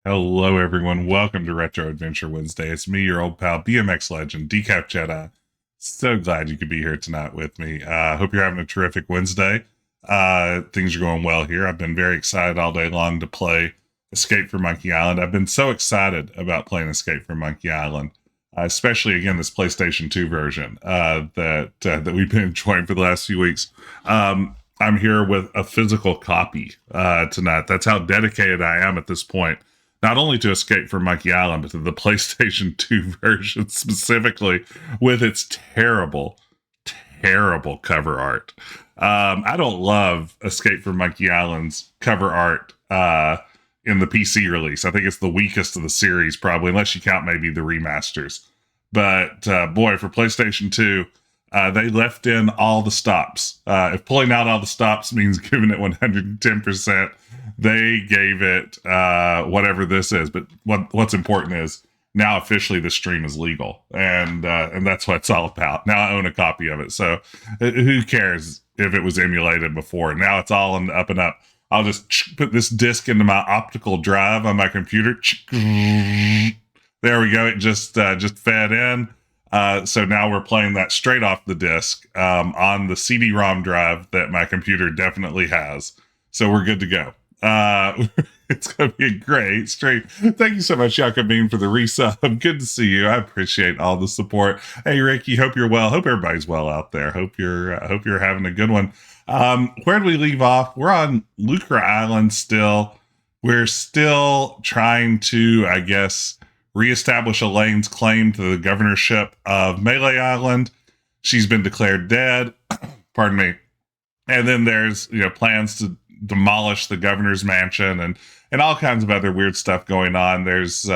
Hello, everyone. Welcome to Retro Adventure Wednesday. It's me, your old pal, BMX legend, Decap Jedi. So glad you could be here tonight with me. Hope you're having a terrific Wednesday. Things are going well here. I've been very excited all day long to play Escape from Monkey Island. I've been so excited about playing Escape from Monkey Island, especially again this PlayStation 2 version that we've been enjoying for the last few weeks. I'm here with a physical copy tonight. That's how dedicated I am at this point. Not only to Escape from Monkey Island, but to the PlayStation 2 version specifically with its terrible, terrible cover art. I don't love Escape from Monkey Island's cover art in the PC release. I think it's the weakest of the series, probably, unless you count maybe the remasters. But boy, for PlayStation 2, they left in all the stops. If pulling out all the stops means giving it 110%, they gave it whatever this is. But what's important is now officially the stream is legal, and that's what it's all about. Now I own a copy of it, so who cares if it was emulated before? Now it's all in the up and up. I'll just put this disc into my optical drive on my computer. There we go. It just fed in. So now we're playing that straight off the disc on the CD-ROM drive that my computer definitely has. So we're good to go. It's going to be a great stream. Thank you so much, Yakabine, for the resub. Good to see you. I appreciate all the support. Hey, Ricky, hope you're well. Hope everybody's well out there. Hope you're having a good one. Where did we leave off? We're on Lucre Island still. We're still trying to, I guess, reestablish Elaine's claim to the governorship of Mêlée Island. She's been declared dead. Pardon me. And then there's plans to demolish the governor's mansion and all kinds of other weird stuff going on. There's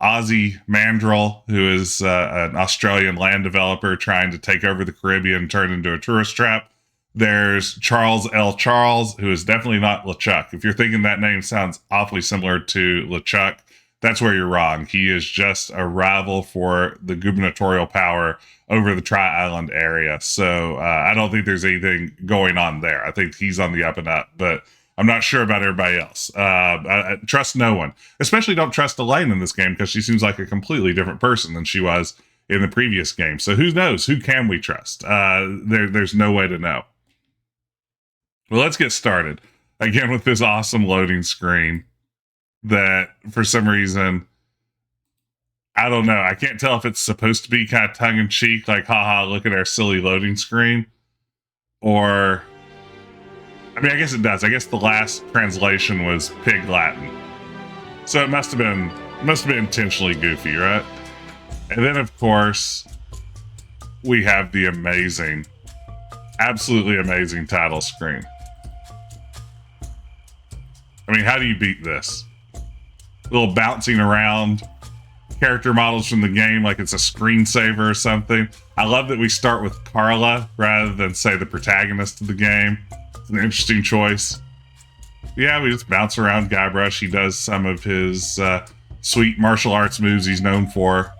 Ozzie Mandrill, who is an Australian land developer trying to take over the Caribbean and turn into a tourist trap. There's Charles L. Charles, who is definitely not LeChuck. If you're thinking that name sounds awfully similar to LeChuck, that's where you're wrong. He is just a rival for the gubernatorial power over the Tri-Island area. So I don't think there's anything going on there. I think he's on the up and up, but I'm not sure about everybody else. I trust no one. Especially don't trust Elaine in this game because she seems like a completely different person than she was in the previous game. So who knows? Who can we trust? There's no way to know. Well, let's get started. Again, with this awesome loading screen that for some reason, I don't know. I can't tell if it's supposed to be kind of tongue-in-cheek, like, haha, look at our silly loading screen. Or, I mean, I guess it does. I guess the last translation was Pig Latin. So it must have been intentionally goofy, right? And then, of course, we have the amazing, absolutely amazing title screen. I mean, how do you beat this? A little bouncing around character models from the game like it's a screensaver or something. I love that we start with Carla rather than, say, the protagonist of the game. It's an interesting choice. Yeah, we just bounce around Guybrush. He does some of his sweet martial arts moves he's known for.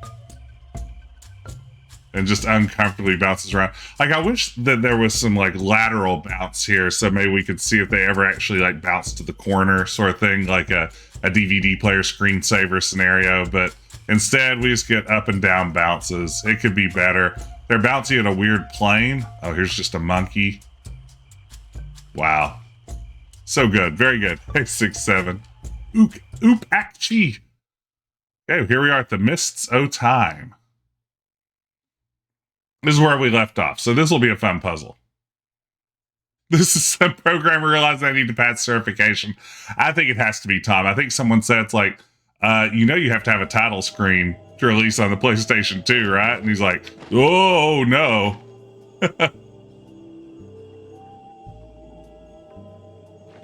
And just uncomfortably bounces around. Like, I wish that there was some, like, lateral bounce here, so maybe we could see if they ever actually, like, bounce to the corner sort of thing, like a DVD player screensaver scenario, but instead we just get up and down bounces. It could be better. They're bouncing at a weird plane. Oh, here's just a monkey. Wow. So good. Very good. Hey, 6-7. Oop, achie. Okay, here we are at the Mists o' Time. This is where we left off, so this will be a fun puzzle. This is some programmer realized I need to pass certification. I think it has to be Tom. I think someone said it's like, you have to have a title screen to release on the PlayStation 2, right? And he's like, oh, no.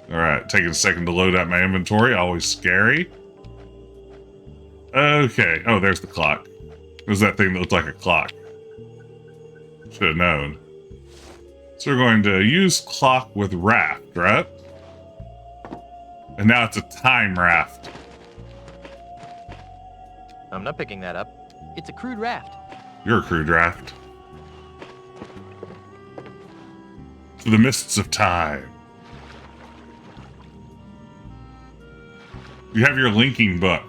All right, taking a second to load up my inventory. Always scary. Okay. Oh, there's the clock. There's that thing that looked like a clock. Should have known. So we're going to use clock with raft, right? And now it's a time raft. I'm not picking that up. It's a crude raft. You're a crude raft. To the mists of time. You have your linking book.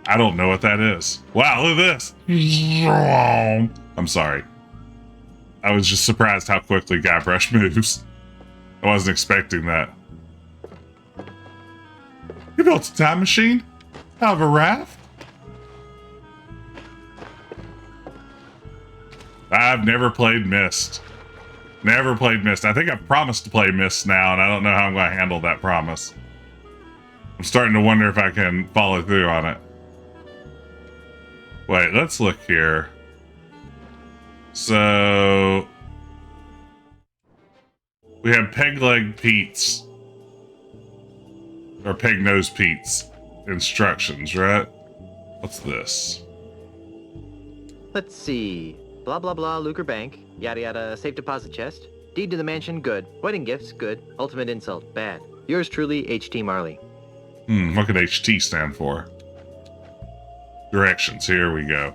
I don't know what that is. Wow, look at this. I'm sorry. I was just surprised how quickly Guybrush moves. I wasn't expecting that. You built a time machine? Out of a raft? I've never played Myst. Never played Myst. I think I've promised to play Myst now, and I don't know how I'm going to handle that promise. I'm starting to wonder if I can follow through on it. Wait, let's look here. So we have Peg Leg Pete's or Pegnose Pete's instructions, right? What's this? Let's see. Blah, blah, blah, Lucre Bank. Yada, yada, safe deposit chest. Deed to the mansion, good. Wedding gifts, good. Ultimate insult, bad. Yours truly, H.T. Marley. What could HT stand for? Directions, here we go.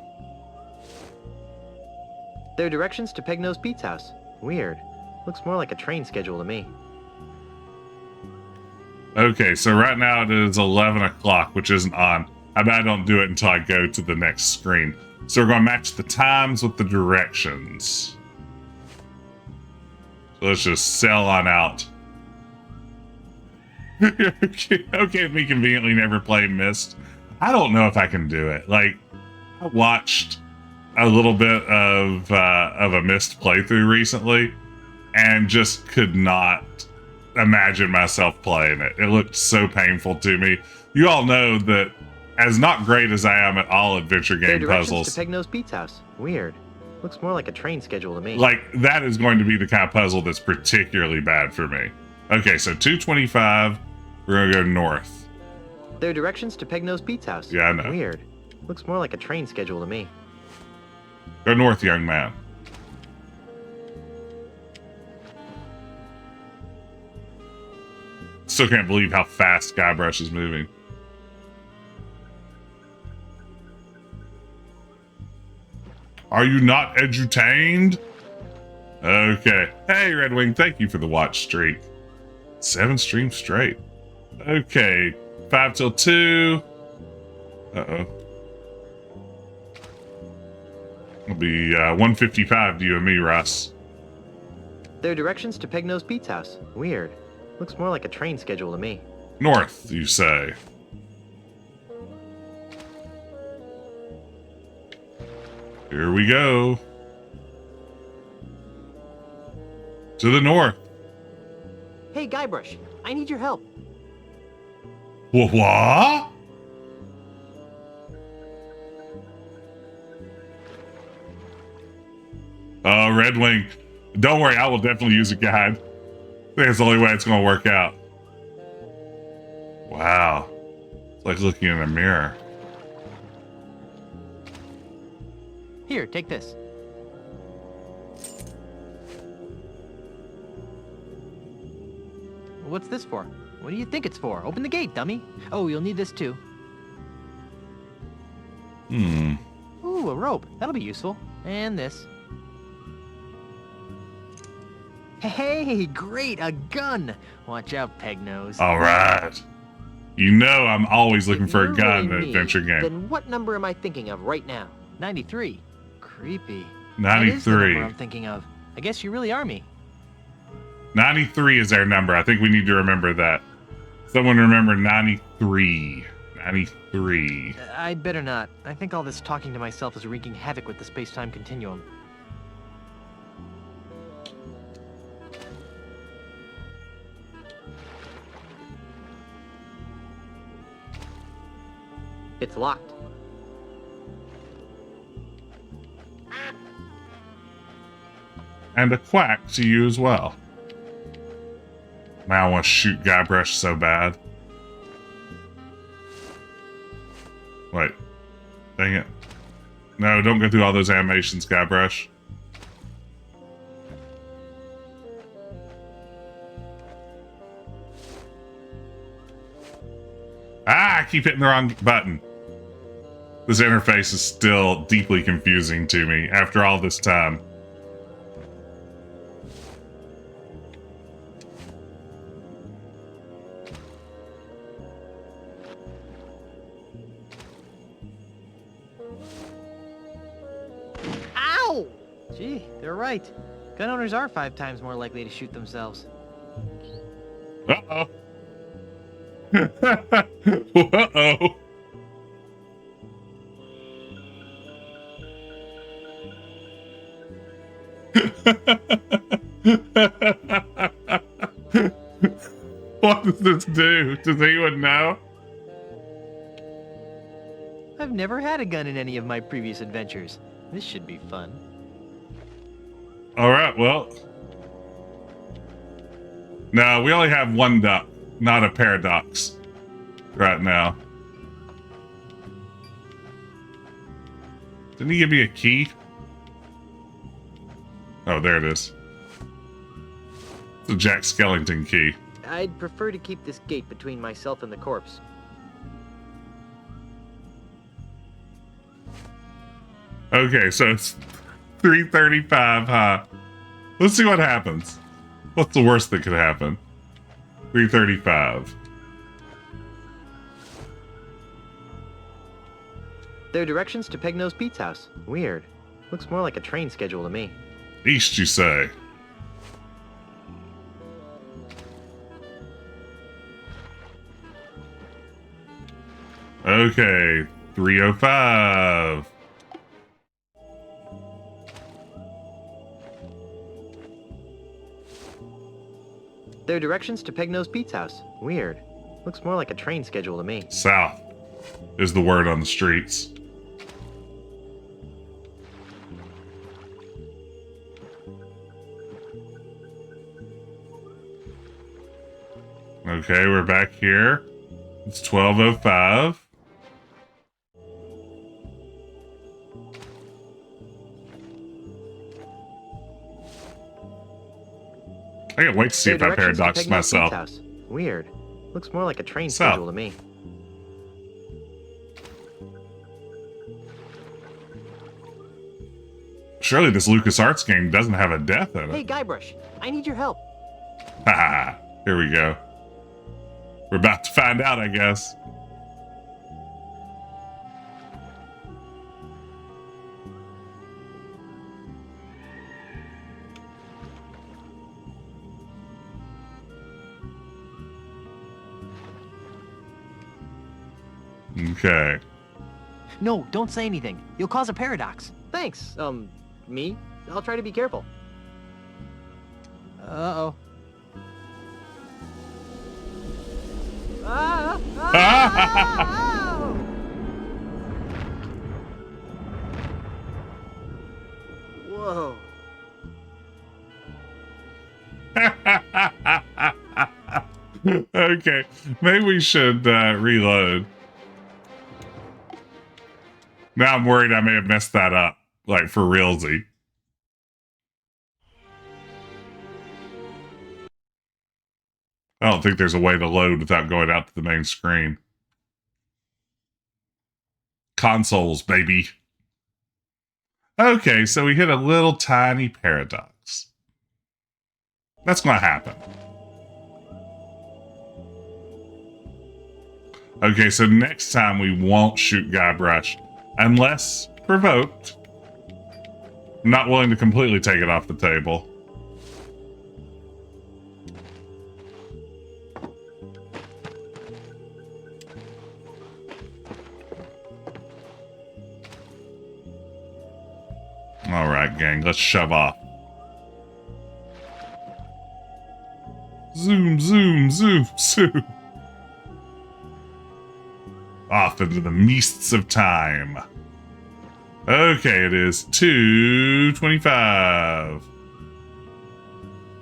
There are directions to Pegnose Pete's house. Weird. Looks more like a train schedule to me. Okay, so right now it is 11 o'clock, which isn't on. I bet I don't do it until I go to the next screen. So we're going to match the times with the directions. So let's just sail on out. Okay, me conveniently never played Myst. I don't know if I can do it. Like, I watched a little bit of a Myst playthrough recently and just could not imagine myself playing it. It looked so painful to me. You all know that as not great as I am at all adventure game puzzles, to Pegnose Pete's house. Weird. Looks more like a train schedule to me. like, that is going to be the kind of puzzle that's particularly bad for me. Okay, so 225, we're going to go north. There are directions to Pegnose Pete's house. Yeah, I know. Weird. Looks more like a train schedule to me. Go north, young man. Still can't believe how fast Guybrush is moving. Are you not edutained? Okay. Hey, Red Wing, thank you for the watch streak. 7 streams straight. Okay. 5 till 2. Uh-oh. It'll be 155 to you and me, Russ. There are directions to Pegnose Pete's house. Weird. Looks more like a train schedule to me. North, you say. Here we go. To the north. Hey, Guybrush, I need your help. What? Red Wing. Don't worry, I will definitely use a guide. I think it's the only way it's going to work out. Wow. It's like looking in a mirror. Here, take this. What's this for? What do you think it's for? Open the gate, dummy. Oh, you'll need this too. Ooh, a rope. That'll be useful. And this. Hey, great, a gun. Watch out, Pegnose. All right. You know I'm always looking for a If gun you're in an really adventure me, game. Then what number am I thinking of right now? 93. Creepy. 93. That is the number I'm thinking of. I guess you really are me. 93 is our number. I think we need to remember that. Someone remember 93. 93. I'd better not. I think all this talking to myself is wreaking havoc with the space-time continuum. It's locked. And a quack to you as well. Man, I want to shoot Guybrush so bad. Wait. Dang it. No, don't go through all those animations, Guybrush. Ah, I keep hitting the wrong button. This interface is still deeply confusing to me after all this time. Gee, they're right. Gun owners are 5 times more likely to shoot themselves. Uh-oh. Uh-oh. What does this do? Does anyone know? I've never had a gun in any of my previous adventures. This should be fun. Alright, well. No, we only have one duck, not a paradox right now. Didn't he give me a key? Oh, there it is. It's a Jack Skellington key. I'd prefer to keep this gate between myself and the corpse. Okay, so it's 3:35, huh? Let's see what happens. What's the worst that could happen? 3:35. There are directions to Pegnose Pete's house. Weird. Looks more like a train schedule to me. East, you say? Okay, 3:05. There are directions to Pegnose Pete's house. Weird. Looks more like a train schedule to me. South is the word on the streets. Okay, we're back here. It's 12:05. I can't wait to see if I paradox myself. House. Weird. Looks more like a train South. schedule to me. Surely this LucasArts game doesn't have a death in Hey, it. Guybrush, I need your help. Haha, here we go. We're about to find out, I guess. Okay. No, don't say anything. You'll cause a paradox. Thanks. Me? I'll try to be careful. Uh-oh. Whoa. Okay, maybe we should reload. Now I'm worried I may have messed that up, like for realsy. I don't think there's a way to load without going out to the main screen. Consoles, baby. Okay, so we hit a little tiny paradox. That's gonna happen. Okay, so next time we won't shoot Guybrush unless provoked. I'm not willing to completely take it off the table. All right, gang, let's shove off. Zoom, zoom, zoom, zoom. Off into the mists of time. Okay, it is 2:25.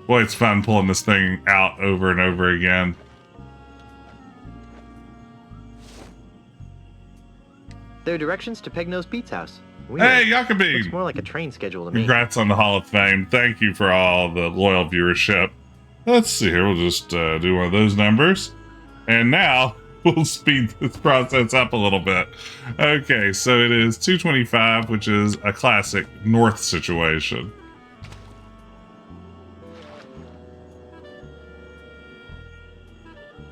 Boy, it's fun pulling this thing out over and over again. There are directions to Pegnose Pete's house. Weird. Hey, Yakabine! Looks more like a train schedule to me. Congrats on the Hall of Fame. Thank you for all the loyal viewership. Let's see here. We'll just do one of those numbers. And now we'll speed this process up a little bit. Okay, so it is 2:25, which is a classic North situation.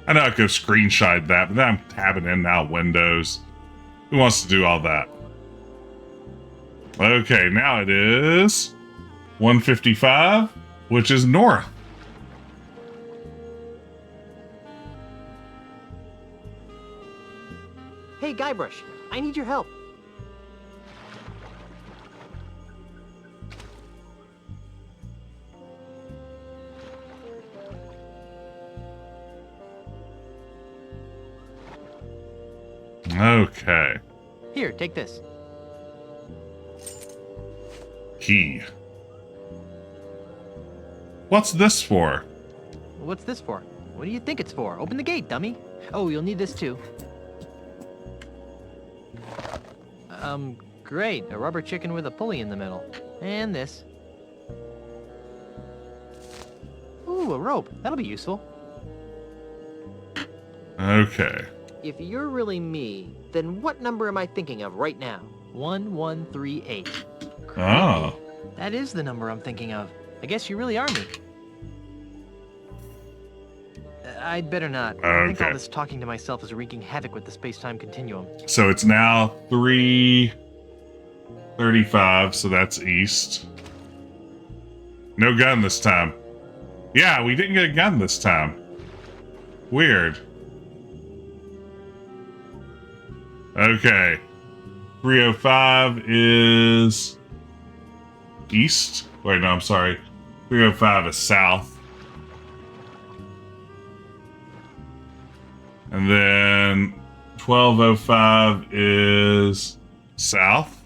I know I could have screenshot that, but then I'm tabbing in now Windows. Who wants to do all that? Okay, now it is 155, which is north. Hey, Guybrush, I need your help. Okay. Here, take this. Key. What's this for? What's this for? What do you think it's for? Open the gate, dummy. Oh, you'll need this too. Great. A rubber chicken with a pulley in the middle. And this. Ooh, a rope. That'll be useful. Okay. If you're really me, then what number am I thinking of right now? 1138. Oh. That is the number I'm thinking of. I guess you really are me. I'd better not. I think all Okay. this talking to myself is wreaking havoc with the space-time continuum. So it's now 3:35, so that's east. No gun this time. Yeah, we didn't get a gun this time. Weird. Okay. 305 is east. Wait, no, I'm sorry. 305 is south. And then 1205 is south.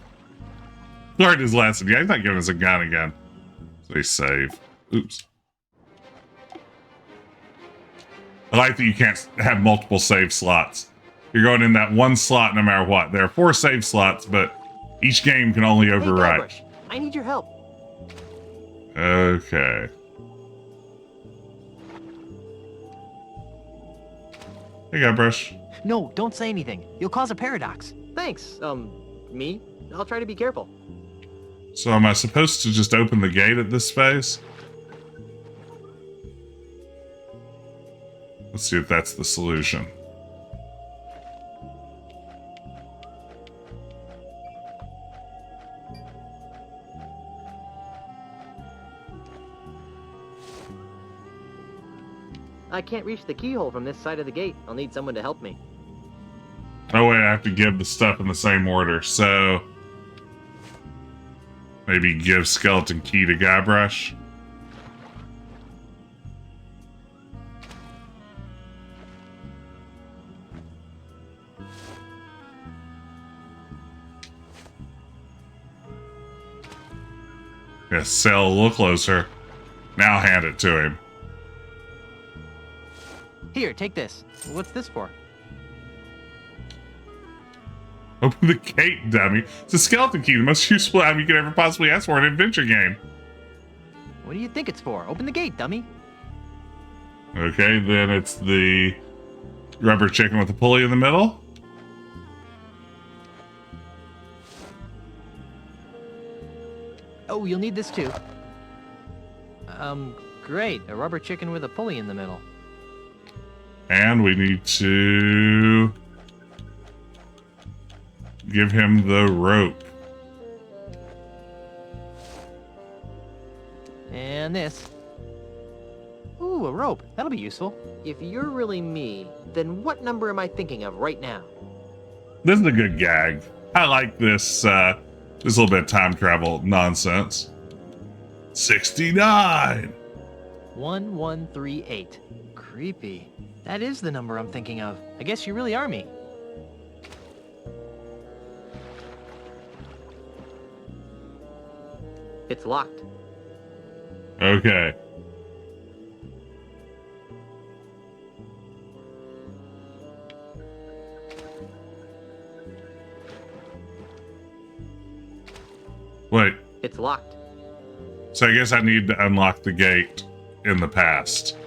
Learned his lesson. Yeah, he's not giving us a gun again. So he save. Oops. I like that you can't have multiple save slots. You're going in that one slot no matter what. There are 4 save slots, but each game can only overwrite. Hey, Guybrush, I need your help. Okay. Hey, Guybrush. No, don't say anything. You'll cause a paradox. Thanks, me? I'll try to be careful. So am I supposed to just open the gate at this phase? Let's see if that's the solution. I can't reach the keyhole from this side of the gate. I'll need someone to help me. Oh wait, I have to give the stuff in the same order, so... maybe give skeleton key to Guybrush. Yes, sail a little closer. Now hand it to him. Here, take this. What's this for? Open the gate, dummy. It's a skeleton key, the most useful item you could ever possibly ask for in an adventure game. What do you think it's for? Open the gate, dummy. Okay, then it's the rubber chicken with the pulley in the middle. Oh, you'll need this too. Great. A rubber chicken with a pulley in the middle. And we need to give him the rope. And this. Ooh, a rope. That'll be useful. If you're really me, then what number am I thinking of right now? This is a good gag. I like this, this little bit of time travel nonsense. 69! 1138. Creepy. That is the number I'm thinking of. I guess you really are me. It's locked. Okay. Wait, It's locked. so I guess I need to unlock the gate in the past.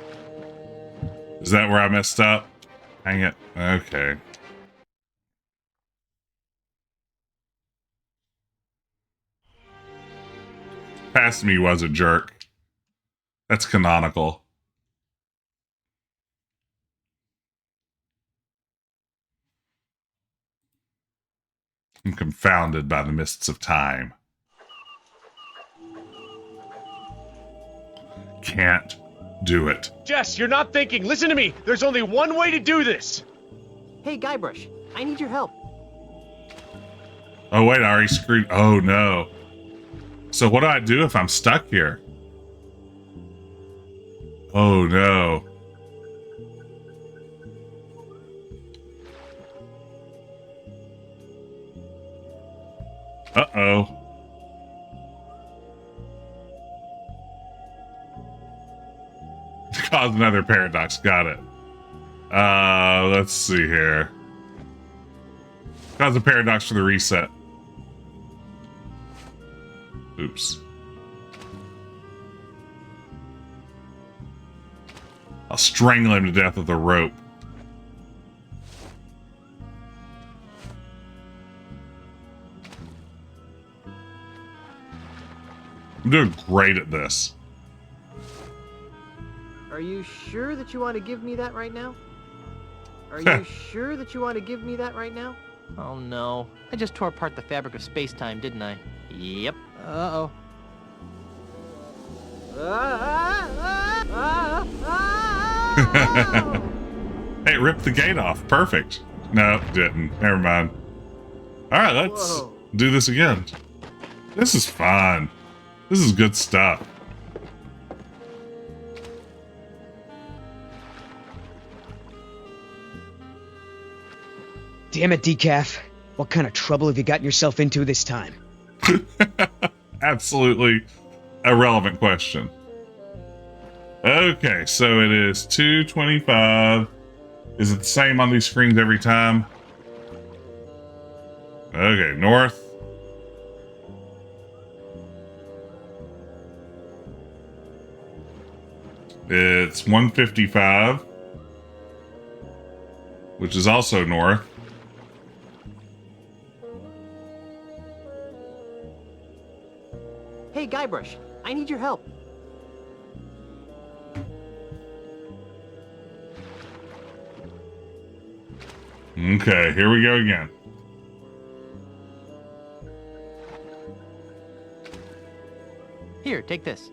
Is that where I messed up? Hang it. Okay. Past me was a jerk. That's canonical. I'm confounded by the mists of time. can't do it. Jess, you're not thinking. Listen to me. There's only one way to do this. Hey, Guybrush, I need your help. Oh, wait, I already screwed. Oh, no. So what do I do if I'm stuck here? Oh, no. Uh-oh. Cause another paradox. Got it. Let's see here. Cause a paradox for the reset. Oops. I'll strangle him to death with a rope. I'm doing great at this. Are you sure that you want to give me that right now? Are you sure that you want to give me that right now? Oh no, I just tore apart the fabric of space-time, didn't I? Yep. Uh-oh. Hey, ripped the gate off. Perfect. No, didn't. Never mind. Alright, let's do this again. This is fun. This is good stuff. Damn it, Decaf. What kind of trouble have you gotten yourself into this time? Absolutely irrelevant question. Okay, so it is 225. Is it the same on these screens every time? Okay, north. It's 155, which is also north. Hey, Guybrush, I need your help. Okay, here we go again. Here, take this.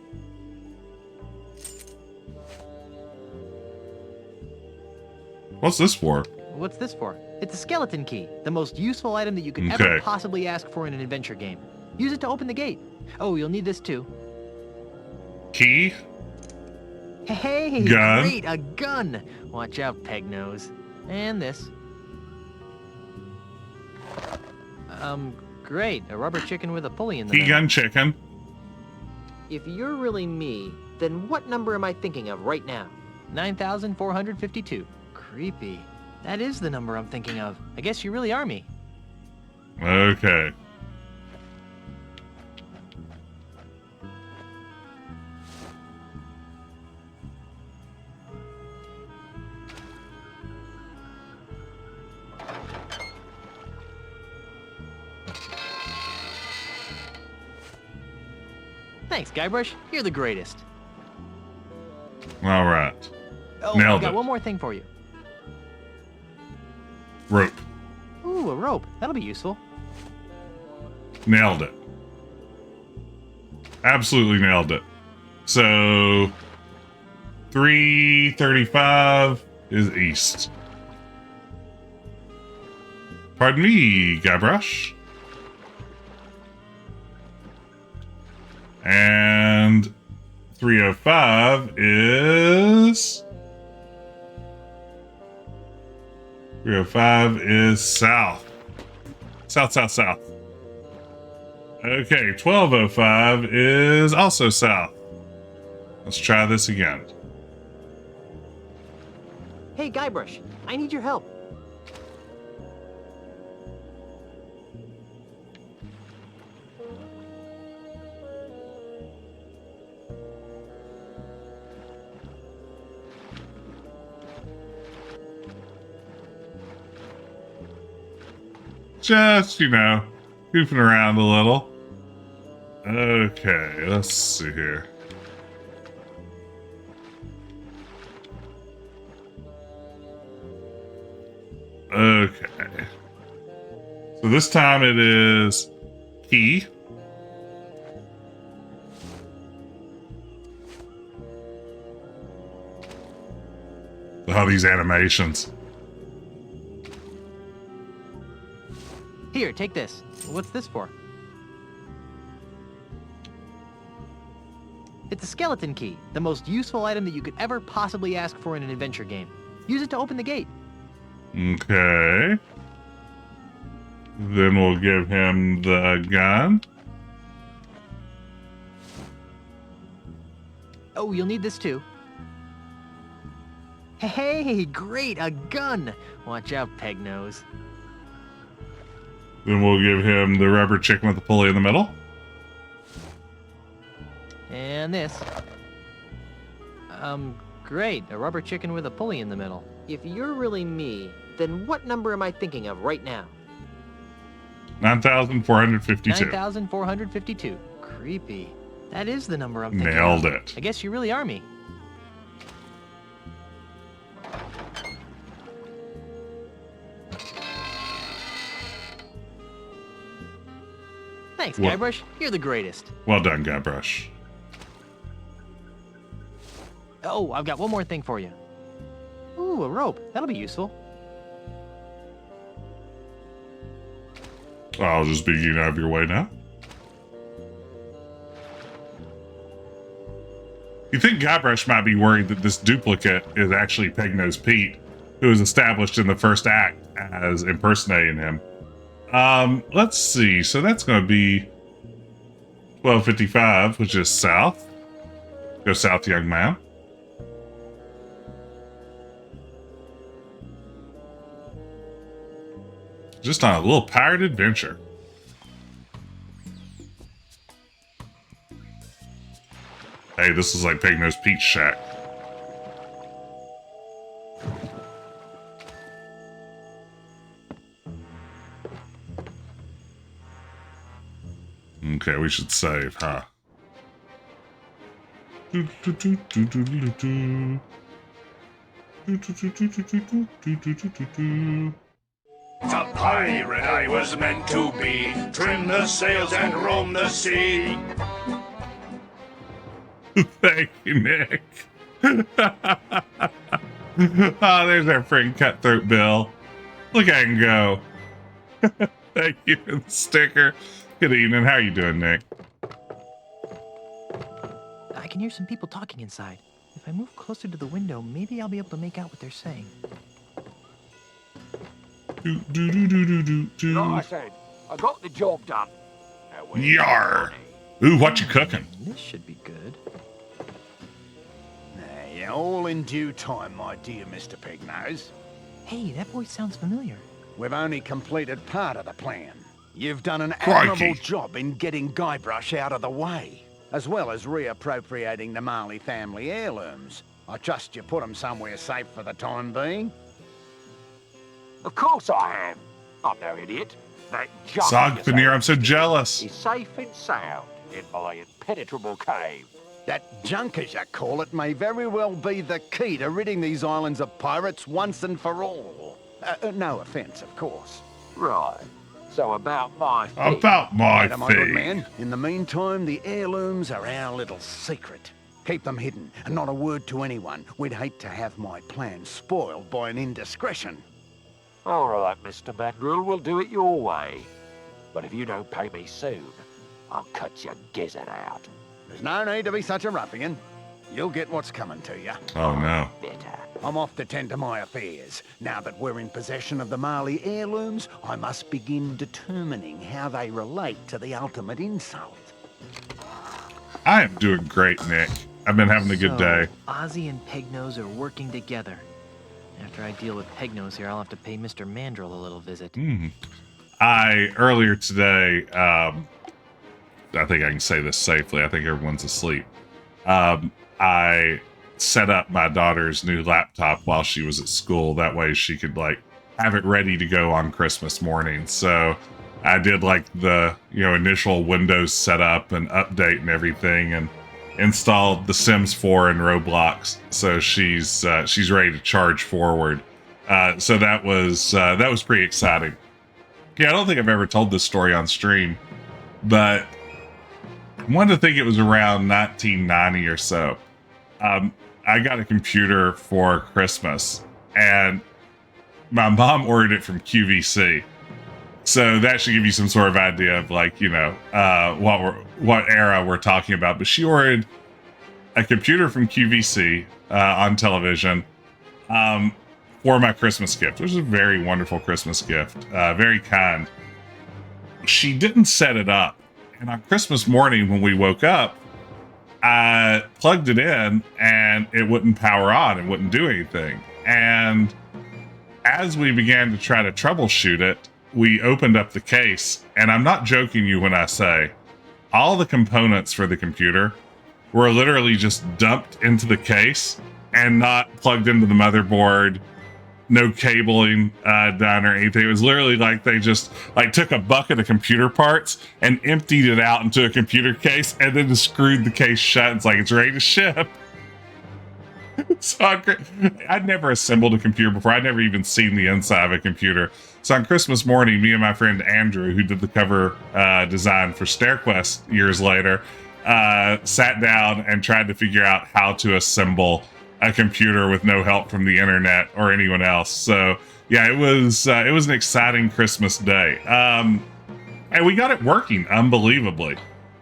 What's this for? What's this for? It's a skeleton key, the most useful item that you could ever possibly ask for in an adventure game. Use it to open the gate. Oh, you'll need this too. Key? Hey, gun. Great, a gun. Watch out, Pegnose. And this. Great, a rubber chicken with a pulley in the Key middle. gun chicken. If you're really me, then what number am I thinking of right now? 9,452. Creepy. That is the number I'm thinking of. I guess you really are me. Okay. Thanks, Guybrush. You're the greatest. All right. Oh, Nailed I got it. one more thing for you. Rope. Ooh, a rope. That'll be useful. Nailed it. Absolutely nailed it. So 335 is east. Pardon me, Guybrush. And 305 is... 305 is south. South, south, south. Okay, 1205 is also south. Let's try this again. Hey, Guybrush, I need your help. Just, you know, goofing around a little. Okay, let's see here. Okay. So this time it is key. Oh, these animations. Here, take this. What's this for? It's a skeleton key, the most useful item that you could ever possibly ask for in an adventure game. Use it to open the gate. Okay. Then we'll give him the gun. Oh, you'll need this too. Hey, great, a gun! Watch out, Pegnose. Then we'll give him the rubber chicken with the pulley in the middle. And this. Great, a rubber chicken with a pulley in the middle. If you're really me, then what number am I thinking of right now? 9,452. 9,452. Creepy. That is the number I'm thinking Nailed of. it. I guess you really are me. Thanks, What? Guybrush. You're the greatest. Well done, Guybrush. Oh, I've got one more thing for you. Ooh, a rope. That'll be useful. I'll just be getting out of your way now. You think Guybrush might be worried that this duplicate is actually Pegnose Pete, who was established in the first act as impersonating him. Let's see. So that's going to be 1255, which is south. Go south, young man. Just on a little pirate adventure. Hey, this is like Pegnose Pete's shack. Okay, we should save, huh? The pirate I was meant to be, trim the sails and roam the sea. Thank you, Nick. Oh, there's our friend Cutthroat Bill. Look at him go. Thank you for the sticker. Good evening. How you doing, Nick? I can hear some people talking inside. If I move closer to the window, maybe I'll be able to make out what they're saying. Like I said, I got the job done. Now, where's the Yarrr. money? Ooh, what you cooking? This should be good. Yeah, all in due time, my dear Mr. Pegnose. Hey, that voice sounds familiar. We've only completed part of the plan. You've done an Crikey. admirable job in getting Guybrush out of the way, as well as reappropriating the Marley family heirlooms. I trust you put them somewhere safe for the time being. Of course I am. I'm no idiot. That Sogfenir, I'm so jealous. is safe and sound in my impenetrable cave. That junk, as you call it, may very well be the key to ridding these islands of pirates once and for all. No offense, of course. Right. So about my fee. About my Later, my good fee. man. In the meantime, the heirlooms are our little secret. Keep them hidden, and not a word to anyone. We'd hate to have my plan spoiled by an indiscretion. All right, Mr. Mandrill, we'll do it your way. But if you don't pay me soon, I'll cut your gizzard out. There's no need to be such a ruffian. You'll get what's coming to you. Oh, no. Better. I'm off to tend to my affairs. Now that we're in possession of the Marley heirlooms, I must begin determining how they relate to the ultimate insult. I am doing great, Nick. I've been having a good day. Ozzie and Pegnose are working together. After I deal with Pegnose here, I'll have to pay Mr. Mandrill a little visit. Earlier today, I think I can say this safely. I think everyone's asleep. I set up my daughter's new laptop while she was at school. That way she could have it ready to go on Christmas morning. So I did the initial Windows setup and update and everything, and installed The Sims 4 and Roblox. So she's ready to charge forward. So that was pretty exciting. Yeah, I don't think I've ever told this story on stream, but I wanted to think it was around 1990 or so. I got a computer for Christmas, and my mom ordered it from QVC. So that should give you some sort of idea of, like, you know, what era we're talking about. But she ordered a computer from QVC on television for my Christmas gift, which is a very wonderful Christmas gift. Very kind. She didn't set it up. And on Christmas morning when we woke up, I plugged it in and it wouldn't power on. It wouldn't do anything. And as we began to try to troubleshoot it, we opened up the case. And I'm not joking you when I say all the components for the computer were literally just dumped into the case and not plugged into the motherboard. No cabling done or anything. It was literally like they just like took a bucket of computer parts and emptied it out into a computer case and then just screwed the case shut. It's like it's ready to ship. So I'd never assembled a computer before. I'd never even seen the inside of a computer. So on Christmas morning, me and my friend Andrew, who did the cover design for StairQuest years later, sat down and tried to figure out how to assemble a computer with no help from the internet or anyone else. So yeah, it was an exciting Christmas day. And we got it working unbelievably.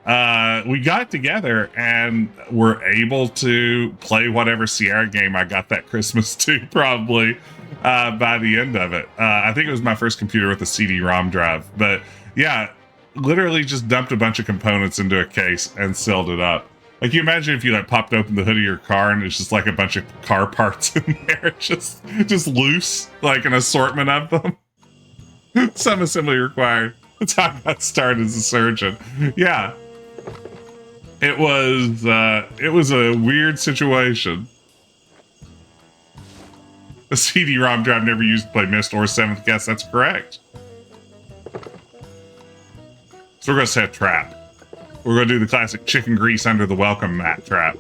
We got it together and were able to play whatever Sierra game I got that Christmas too, probably by the end of it. I think it was my first computer with a CD-ROM drive, but yeah, literally just dumped a bunch of components into a case and sealed it up. Like, you imagine if you like popped open the hood of your car and it's just like a bunch of car parts in there, just loose, like an assortment of them. Some assembly required. That's how I got started as a surgeon. Yeah, it was a weird situation. A CD-ROM drive never used to play Myst or Seventh Guest. That's correct. So we're gonna set a trap. We're going to do the classic chicken grease under the welcome mat trap.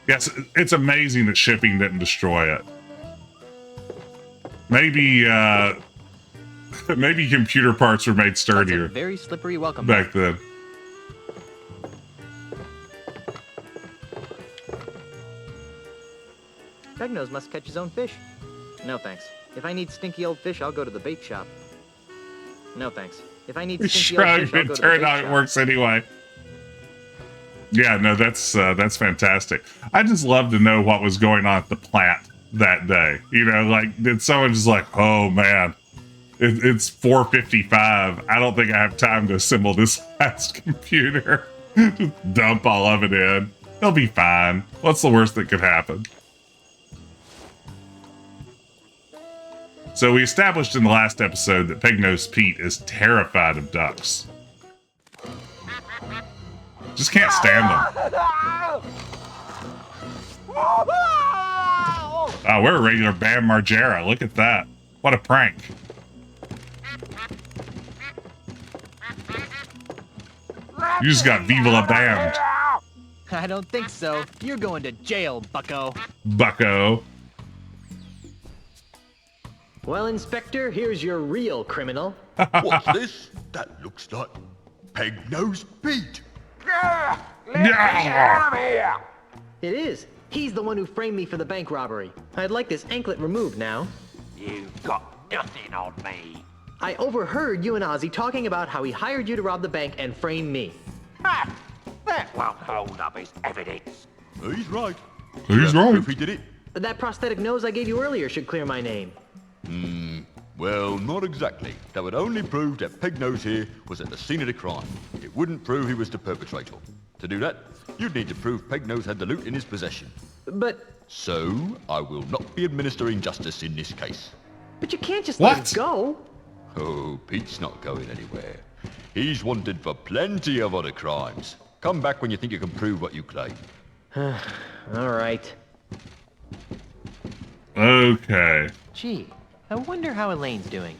Yes, it's amazing that shipping didn't destroy it. Maybe maybe computer parts were made sturdier. That's a very slippery welcome back then. Pegnose must catch his own fish. No thanks. If I need stinky old fish, I'll go to the bait shop. No thanks. If I need stinky old fish, I'll go to the bait shop. Turn out it works anyway. Yeah, no, that's fantastic. I just love to know what was going on at the plant that day. You know, like, did someone just like, oh man, it's 4:55. I don't think I have time to assemble this last computer. Just dump all of it in. They'll be fine. What's the worst that could happen? So we established in the last episode that Pegnose Pete is terrified of ducks. Just can't stand them. Oh, we're a regular Bam Margera. Look at that. What a prank. You just got Viva la Bammed. I don't think so. You're going to jail, bucko. Bucko. Well, Inspector, here's your real criminal. What's this? That looks like Pegnose Pete. It is. He's the one who framed me for the bank robbery. I'd like this anklet removed now. You've got nothing on me. I overheard you and Ozzie talking about how he hired you to rob the bank and frame me. Ha! That won't hold up as evidence. He's right. He's right. Proof he did it. That prosthetic nose I gave you earlier should clear my name. Well, not exactly. That would only prove that Pegnose here was at the scene of the crime. It wouldn't prove he was the perpetrator. To do that, you'd need to prove Pegnose had the loot in his possession. But So, I will not be administering justice in this case. you can't just let What? him go. Oh, Pete's not going anywhere. He's wanted for plenty of other crimes. Come back when you think you can prove what you claim. All right. Okay. Gee, I wonder how Elaine's doing.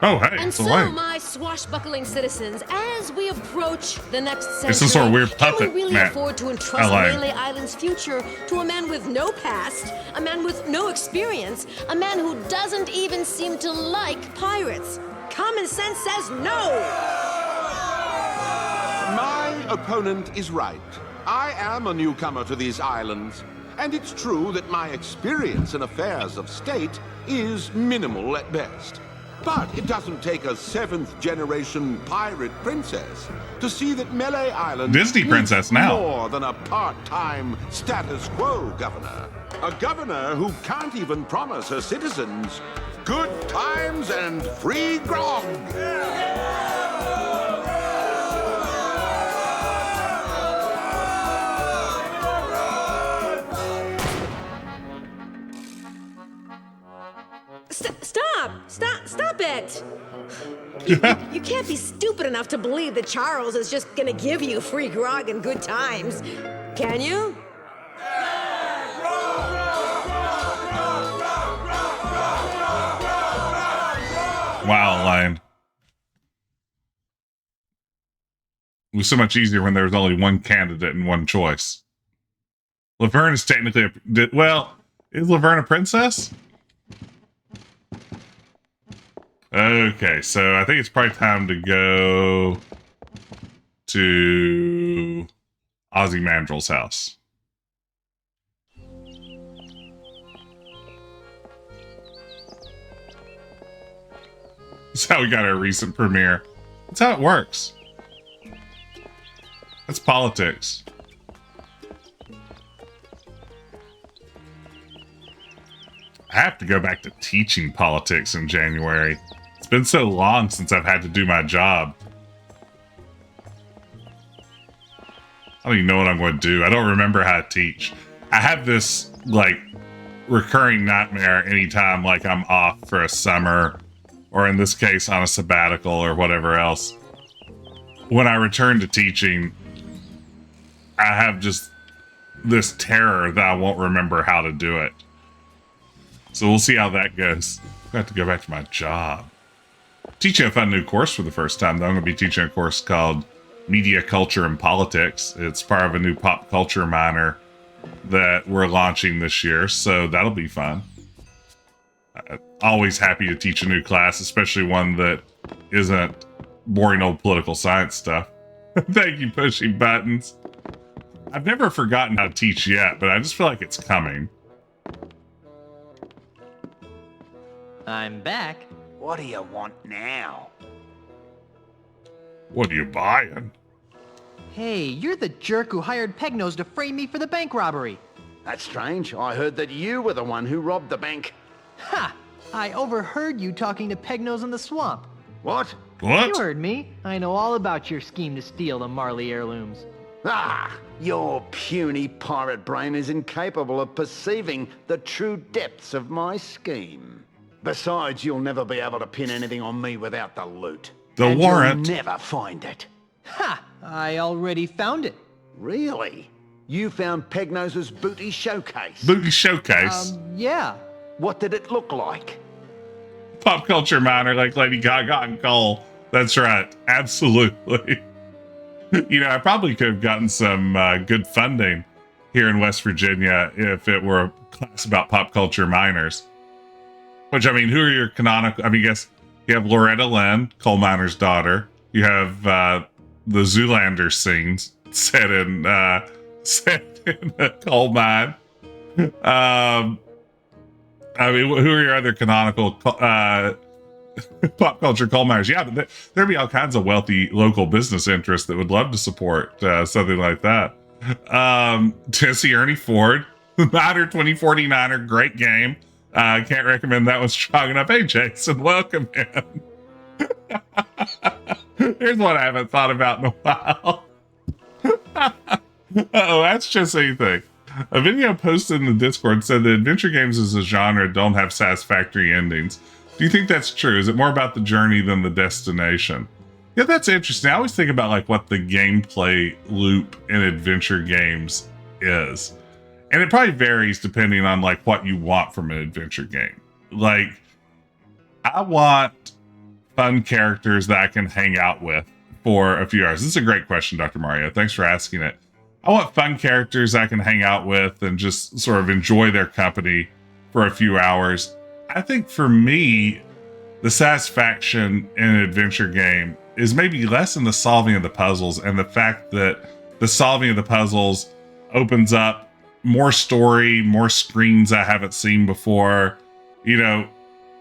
Oh, hey, And it's so, Elaine. my swashbuckling citizens, as we approach the next century, It's some sort of weird can puppet, we really Matt. afford to entrust Elaine. Mêlée Island's future to a man with no past, a man with no experience, a man who doesn't even seem to like pirates? Common sense says no! My opponent is right. I am a newcomer to these islands, and it's true that my experience in affairs of state is minimal at best. But it doesn't take a 7th-generation pirate princess to see that Mêlée Island Disney princess is now. more than a part-time status quo governor. A governor who can't even promise her citizens good times and free grog. Stop it! You can't be stupid enough to believe that Charles is just gonna give you free grog and good times, can you? Wow, Elaine. It was so much easier when there was only one candidate and one choice. Laverne is technically is Laverne a princess? Okay, so I think it's probably time to go to Ozzie Mandrill's house. That's how we got our recent premiere. That's how it works. That's politics. I have to go back to teaching politics in January. It's been so long since I've had to do my job. I don't even know what I'm going to do. I don't remember how to teach. I have this, like, recurring nightmare anytime, like, I'm off for a summer, or in this case, on a sabbatical or whatever else. When I return to teaching, I have just this terror that I won't remember how to do it. So we'll see how that goes. I have to go back to my job. Teaching a fun new course for the first time, though. I'm going to be teaching a course called Media, Culture, and Politics. It's part of a new pop culture minor that we're launching this year, so that'll be fun. Always happy to teach a new class, especially one that isn't boring old political science stuff. Thank you, pushing buttons. I've never forgotten how to teach yet, but I just feel like it's coming. I'm back. What do you want now? What are you buying? Hey, you're the jerk who hired Pegnose to frame me for the bank robbery. That's strange. I heard that you were the one who robbed the bank. Ha! I overheard you talking to Pegnose in the swamp. What? What? You heard me. I know all about your scheme to steal the Marley heirlooms. Ah! Your puny pirate brain is incapable of perceiving the true depths of my scheme. Besides, you'll never be able to pin anything on me without the loot. The and warrant. You'll never find it. Ha! I already found it. Really? You found Pegnose's booty showcase? Booty showcase? Yeah. What did it look like? Pop culture minor like Lady Gaga and Cole. That's right. Absolutely. You know, I probably could have gotten some good funding here in West Virginia if it were a class about pop culture minors. Which, I mean, who are your canonical... I mean, I guess you have Loretta Lynn, coal miner's daughter. You have the Zoolander scenes set in a coal mine. I mean, who are your other canonical pop culture coal miners? Yeah, but there'd be all kinds of wealthy local business interests that would love to support something like that. Tennessee Ernie Ford, Miner 2049er, great game. Can't recommend that one strong enough. Hey, Jason, welcome in. Here's one I haven't thought about in a while. Uh-oh, that's just anything. A video posted in the Discord said that adventure games as a genre don't have satisfactory endings. Do you think that's true? Is it more about the journey than the destination? Yeah, that's interesting. I always think about like what the gameplay loop in adventure games is. And it probably varies depending on like what you want from an adventure game. Like, I want fun characters that I can hang out with for a few hours. This is a great question, Dr. Mario. Thanks for asking it. I want fun characters I can hang out with and just sort of enjoy their company for a few hours. I think for me, the satisfaction in an adventure game is maybe less in the solving of the puzzles and the fact that the solving of the puzzles opens up more story, more screens I haven't seen before. You know,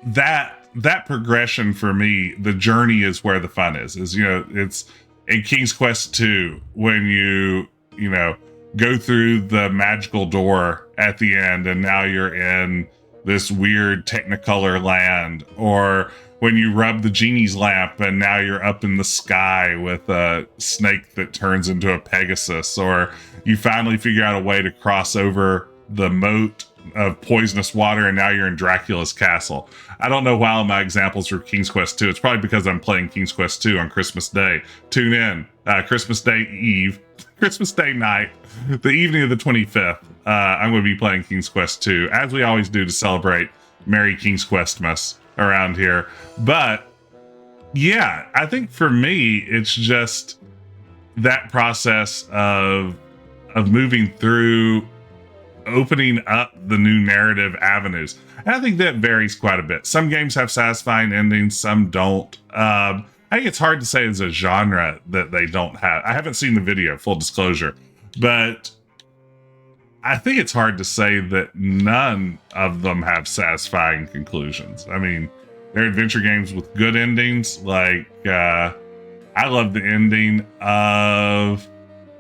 that progression for me, the journey is where the fun is, you know, it's in King's Quest 2 when you know, go through the magical door at the end and now you're in this weird Technicolor land, or when you rub the genie's lamp and now you're up in the sky with a snake that turns into a Pegasus, or you finally figure out a way to cross over the moat of poisonous water and now you're in Dracula's castle. I don't know why all my examples are King's Quest 2. It's probably because I'm playing King's Quest 2 on Christmas Day. Tune in. Christmas Day Eve. Christmas Day night. The evening of the 25th. I'm going to be playing King's Quest 2, as we always do to celebrate Merry King's Questmas around here. But, yeah, I think for me, it's just that process of moving through, opening up the new narrative avenues. And I think that varies quite a bit. Some games have satisfying endings, some don't. I think it's hard to say as a genre that they don't have. I haven't seen the video, full disclosure, but I think it's hard to say that none of them have satisfying conclusions. I mean, they're adventure games with good endings. Like, I love the ending of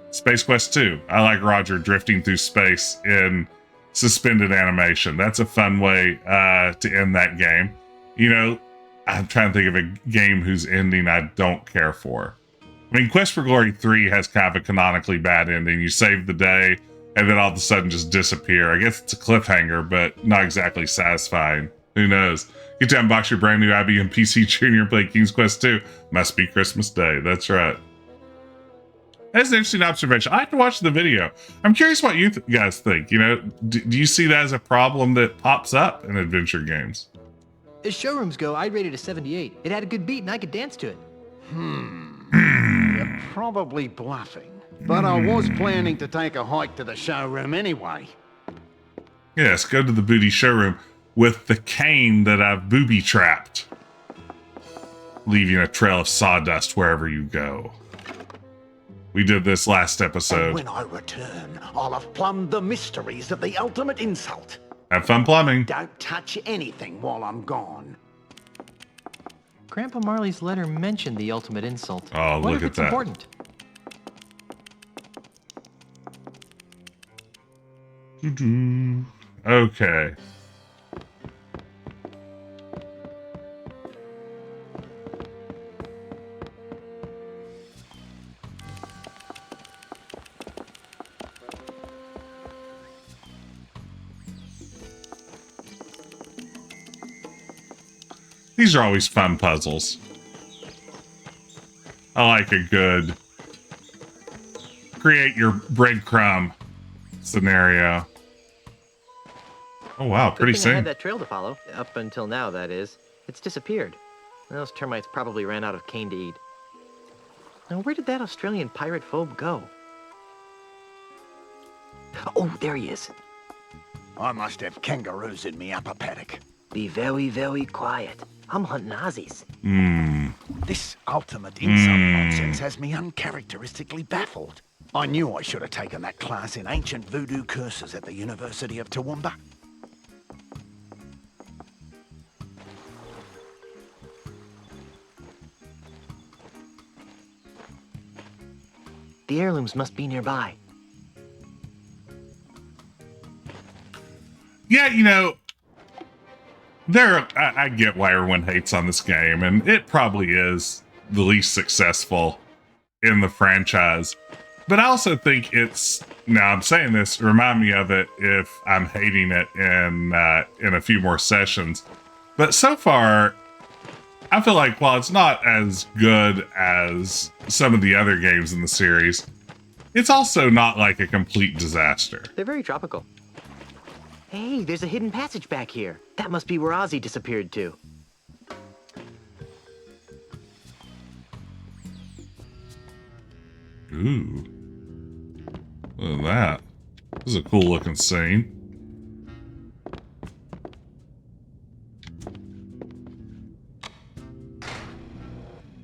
Space Quest 2. I like Roger drifting through space in suspended animation. That's a fun way to end that game. You know, I'm trying to think of a game whose ending I don't care for. I mean, Quest for Glory 3 has kind of a canonically bad ending. You save the day, and then all of a sudden just disappear. I guess it's a cliffhanger, but not exactly satisfying. Who knows? Get to unbox your brand new IBM PC Junior and play King's Quest 2. Must be Christmas Day. That's right. That's an interesting observation. I have to watch the video. I'm curious what you guys think. You know, do you see that as a problem that pops up in adventure games? As showrooms go, I'd rate it a 78. It had a good beat and I could dance to it. You're probably bluffing. But I was planning to take a hike to the showroom anyway. Yes, go to the booty showroom with the cane that I've booby-trapped, leaving a trail of sawdust wherever you go. We did this last episode. And when I return, I'll have plumbed the mysteries of the ultimate insult. Have fun plumbing. Don't touch anything while I'm gone. Grandpa Marley's letter mentioned the ultimate insult. Oh, What look if at it's that. important? Okay. These are always fun puzzles. I like a good create your breadcrumb scenario. Oh wow, pretty Good thing I soon. had that trail to follow. Up until now, that is. It's disappeared. Those termites probably ran out of cane to eat. Now, where did that Australian pirate phobe go? Oh, there he is. I must have kangaroos in me upper paddock. Be very, very quiet. I'm hunting Aussies. This ultimate insult nonsense has me uncharacteristically baffled. I knew I should have taken that class in ancient voodoo curses at the University of Toowoomba. The heirlooms must be nearby. Yeah, you know, I get why everyone hates on this game, and it probably is the least successful in the franchise. But I also think it's, now I'm saying this, remind me of it if I'm hating it in a few more sessions. But so far, I feel like while it's not as good as some of the other games in the series, it's also not like a complete disaster. They're very tropical. Hey, there's a hidden passage back here. That must be where Ozzie disappeared to. Ooh. Look at that. This is a cool looking scene.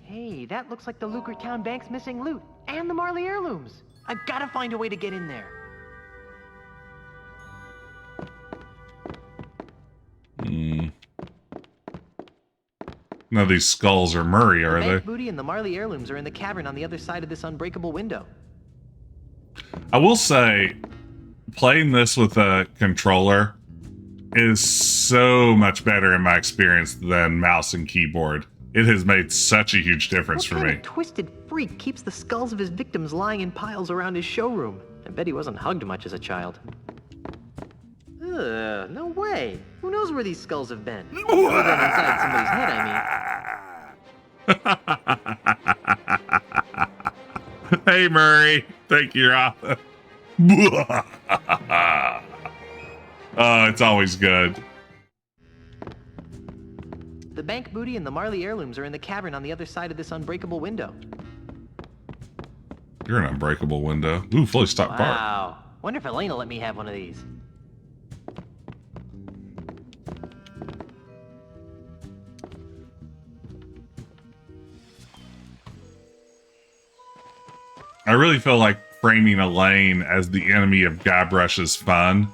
Hey, that looks like the Lucre Town Bank's missing loot and the Marley heirlooms. I've got to find a way to get in there. None of these skulls are Murray, are The they? bank booty and the Marley heirlooms are in the cavern on the other side of this unbreakable window. I will say, playing this with a controller is so much better in my experience than mouse and keyboard. It has made such a huge difference for What kind me. of twisted freak keeps the skulls of his victims lying in piles around his showroom? I bet he wasn't hugged much as a child. Ugh, no way. Who knows where these skulls have been? Other than inside somebody's head, I mean. Hey, Murray. Thank you, Rafa. Oh, it's always good. The bank booty and the Marley heirlooms are in the cavern on the other side of this unbreakable window. You're an unbreakable window. Ooh, fully stocked bar. Wow. Wonder if Elaine will let me have one of these. I really feel like framing Elaine as the enemy of Guybrush's fun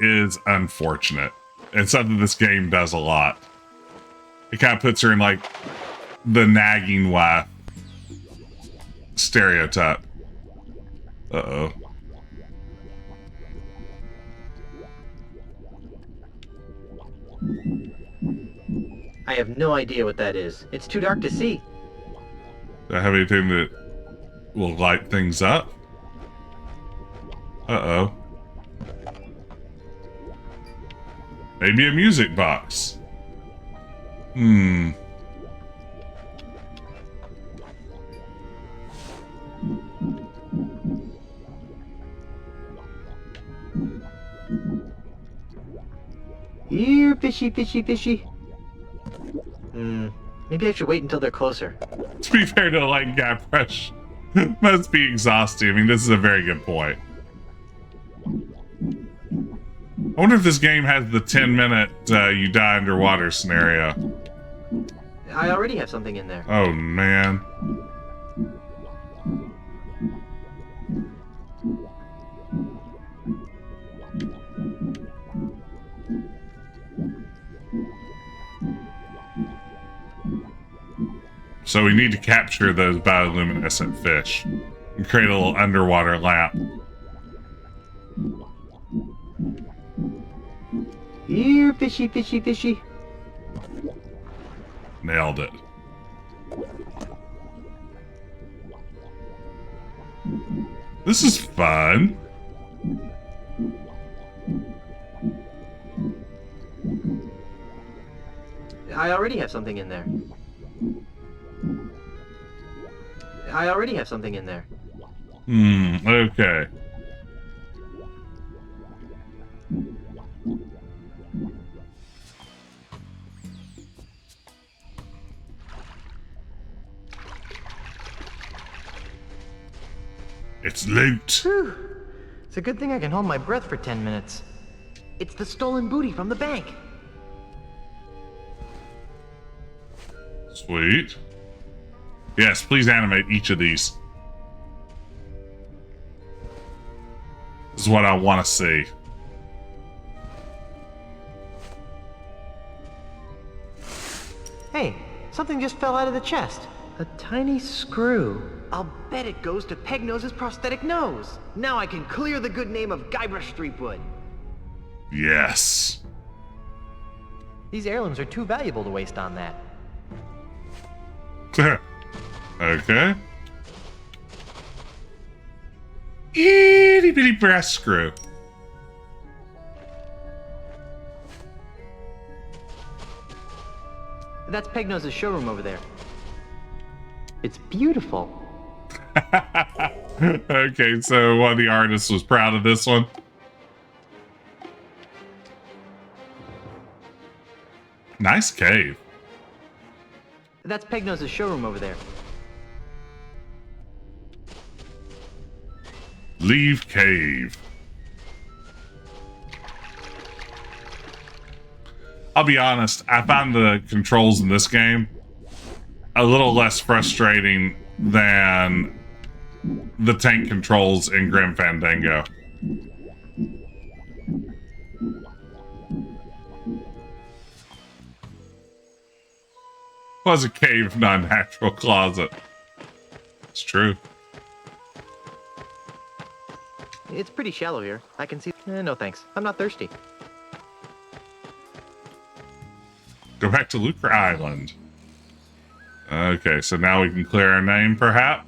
is unfortunate. And something this game does a lot. It kind of puts her in like the nagging wife stereotype. Uh-oh. I have no idea what that is. It's too dark to see. Do I have anything that will light things up? Uh-oh. Maybe a music box. Here, fishy, fishy, fishy. Maybe I should wait until they're closer. To be fair to like Guybrush, must be exhausting. I mean, this is a very good point. I wonder if this game has the 10-minute you die underwater scenario. I already have something in there. Oh, man. So we need to capture those bioluminescent fish and create a little underwater lamp. Here, fishy, fishy, fishy. Nailed it. This is fun. I already have something in there. I already have something in there. Okay. It's loot. Whew. It's a good thing I can hold my breath for 10 minutes. It's the stolen booty from the bank. Sweet. Yes, please animate each of these. This is what I want to see. Hey, something just fell out of the chest. A tiny screw. I'll bet it goes to Pegnose's prosthetic nose. Now I can clear the good name of Guybrush Threepwood. Yes. These heirlooms are too valuable to waste on that. Okay. Itty bitty brass screw. That's Pegnose's showroom over there. It's beautiful. Okay, so one of the artists was proud of this one. Nice cave. That's Pegnose's showroom over there. Leave cave. I'll be honest, I found the controls in this game a little less frustrating than the tank controls in Grim Fandango. Was a cave, not a natural closet. It's true. It's pretty shallow here. I can see... no thanks. I'm not thirsty. Go back to Lucre Island. Okay, so now we can clear our name, perhaps?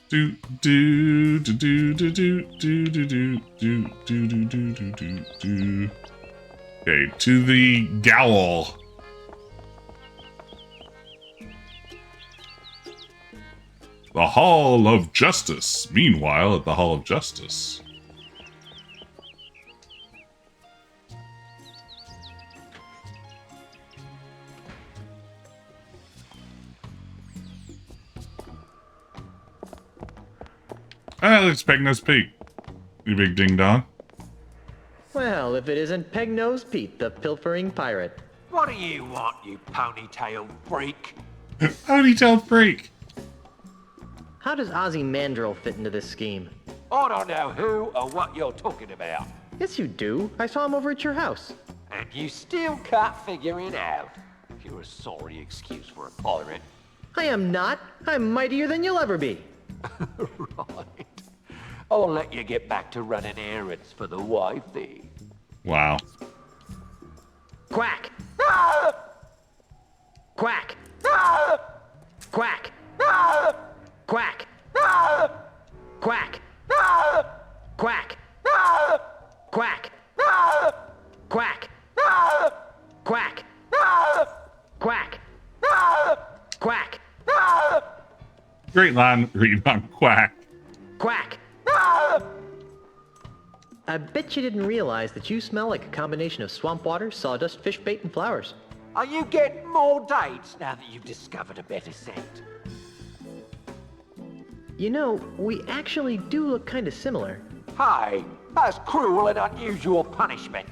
Do do do do do do do do do do do do do do do. Okay, to the Gowl. The Hall of Justice. Meanwhile, at the Hall of Justice. Ah, it's Pegnose Pete. You big ding dong. Well, if it isn't Pegnose Pete, the pilfering pirate. What do you want, you ponytail freak? Ponytail freak. How does Ozzie Mandrill fit into this scheme? I don't know who or what you're talking about. Yes, you do. I saw him over at your house. And you still can't figure it out. You're a sorry excuse for a pirate. I am not. I'm mightier than you'll ever be. Right. I'll let you get back to running errands for the wifey. Wow. Quack! Ah! Quack! Ah! Quack! Ah! Quack! Ah! Quack! Ah! Quack! Ah! Quack! Ah! Quack! Ah! Quack! Ah! Quack! Ah! Quack! Ah! Great line read on Quack. Quack! Ah! I bet you didn't realize that you smell like a combination of swamp water, sawdust, fish bait, and flowers. Are you getting more dates now that you've discovered a better scent? You know, we actually do look kind of similar. Hey, that's cruel and unusual punishment.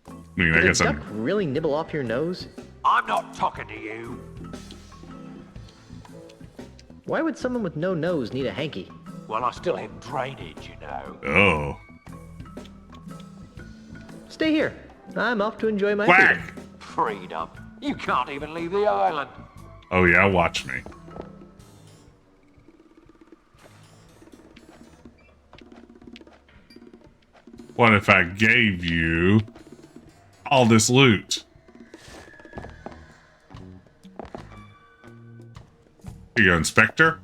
I mean, I Did a guess duck I'm... really nibble off your nose? I'm not talking to you. Why would someone with no nose need a hanky? Well, I still have drainage, you know. Oh. Stay here. I'm off to enjoy my Quack! food. Freedom. You can't even leave the island. Oh yeah, watch me. What if I gave you all this loot? Here you go, Inspector.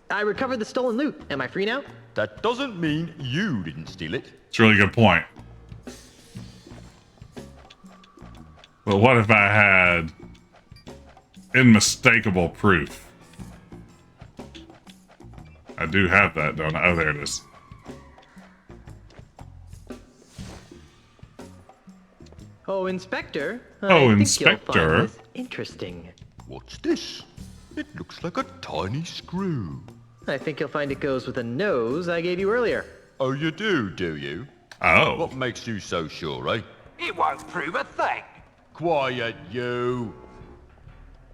I recovered the stolen loot. Am I free now? That doesn't mean you didn't steal it. It's a really good point. But what if I had unmistakable proof? I do have that, don't I? Oh, there it is. Oh, Inspector. Oh, I think you'll Inspector. find this interesting. What's this? It looks like a tiny screw. I think you'll find it goes with the nose I gave you earlier. Oh, you do you? Oh. What makes you so sure, eh? It won't prove a thing. Quiet, you.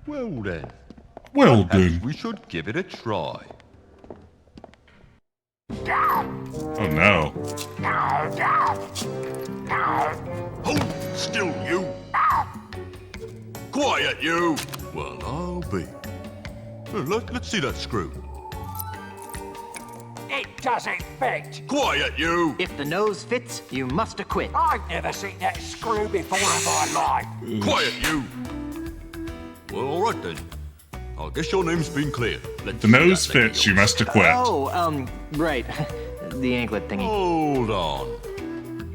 Well then, Well perhaps done. we should give it a try. Oh no. Hold still, you. Quiet, you. Well, I'll be. Let's see that screw. It doesn't fit. Quiet, you. If the nose fits, you must acquit. I've never seen that screw before in my life. Quiet, you. Well, all right then. I guess your name's been cleared. Let's The see nose that thing of fits, you yours. must acquit. Oh, right. The anklet thingy. Hold on.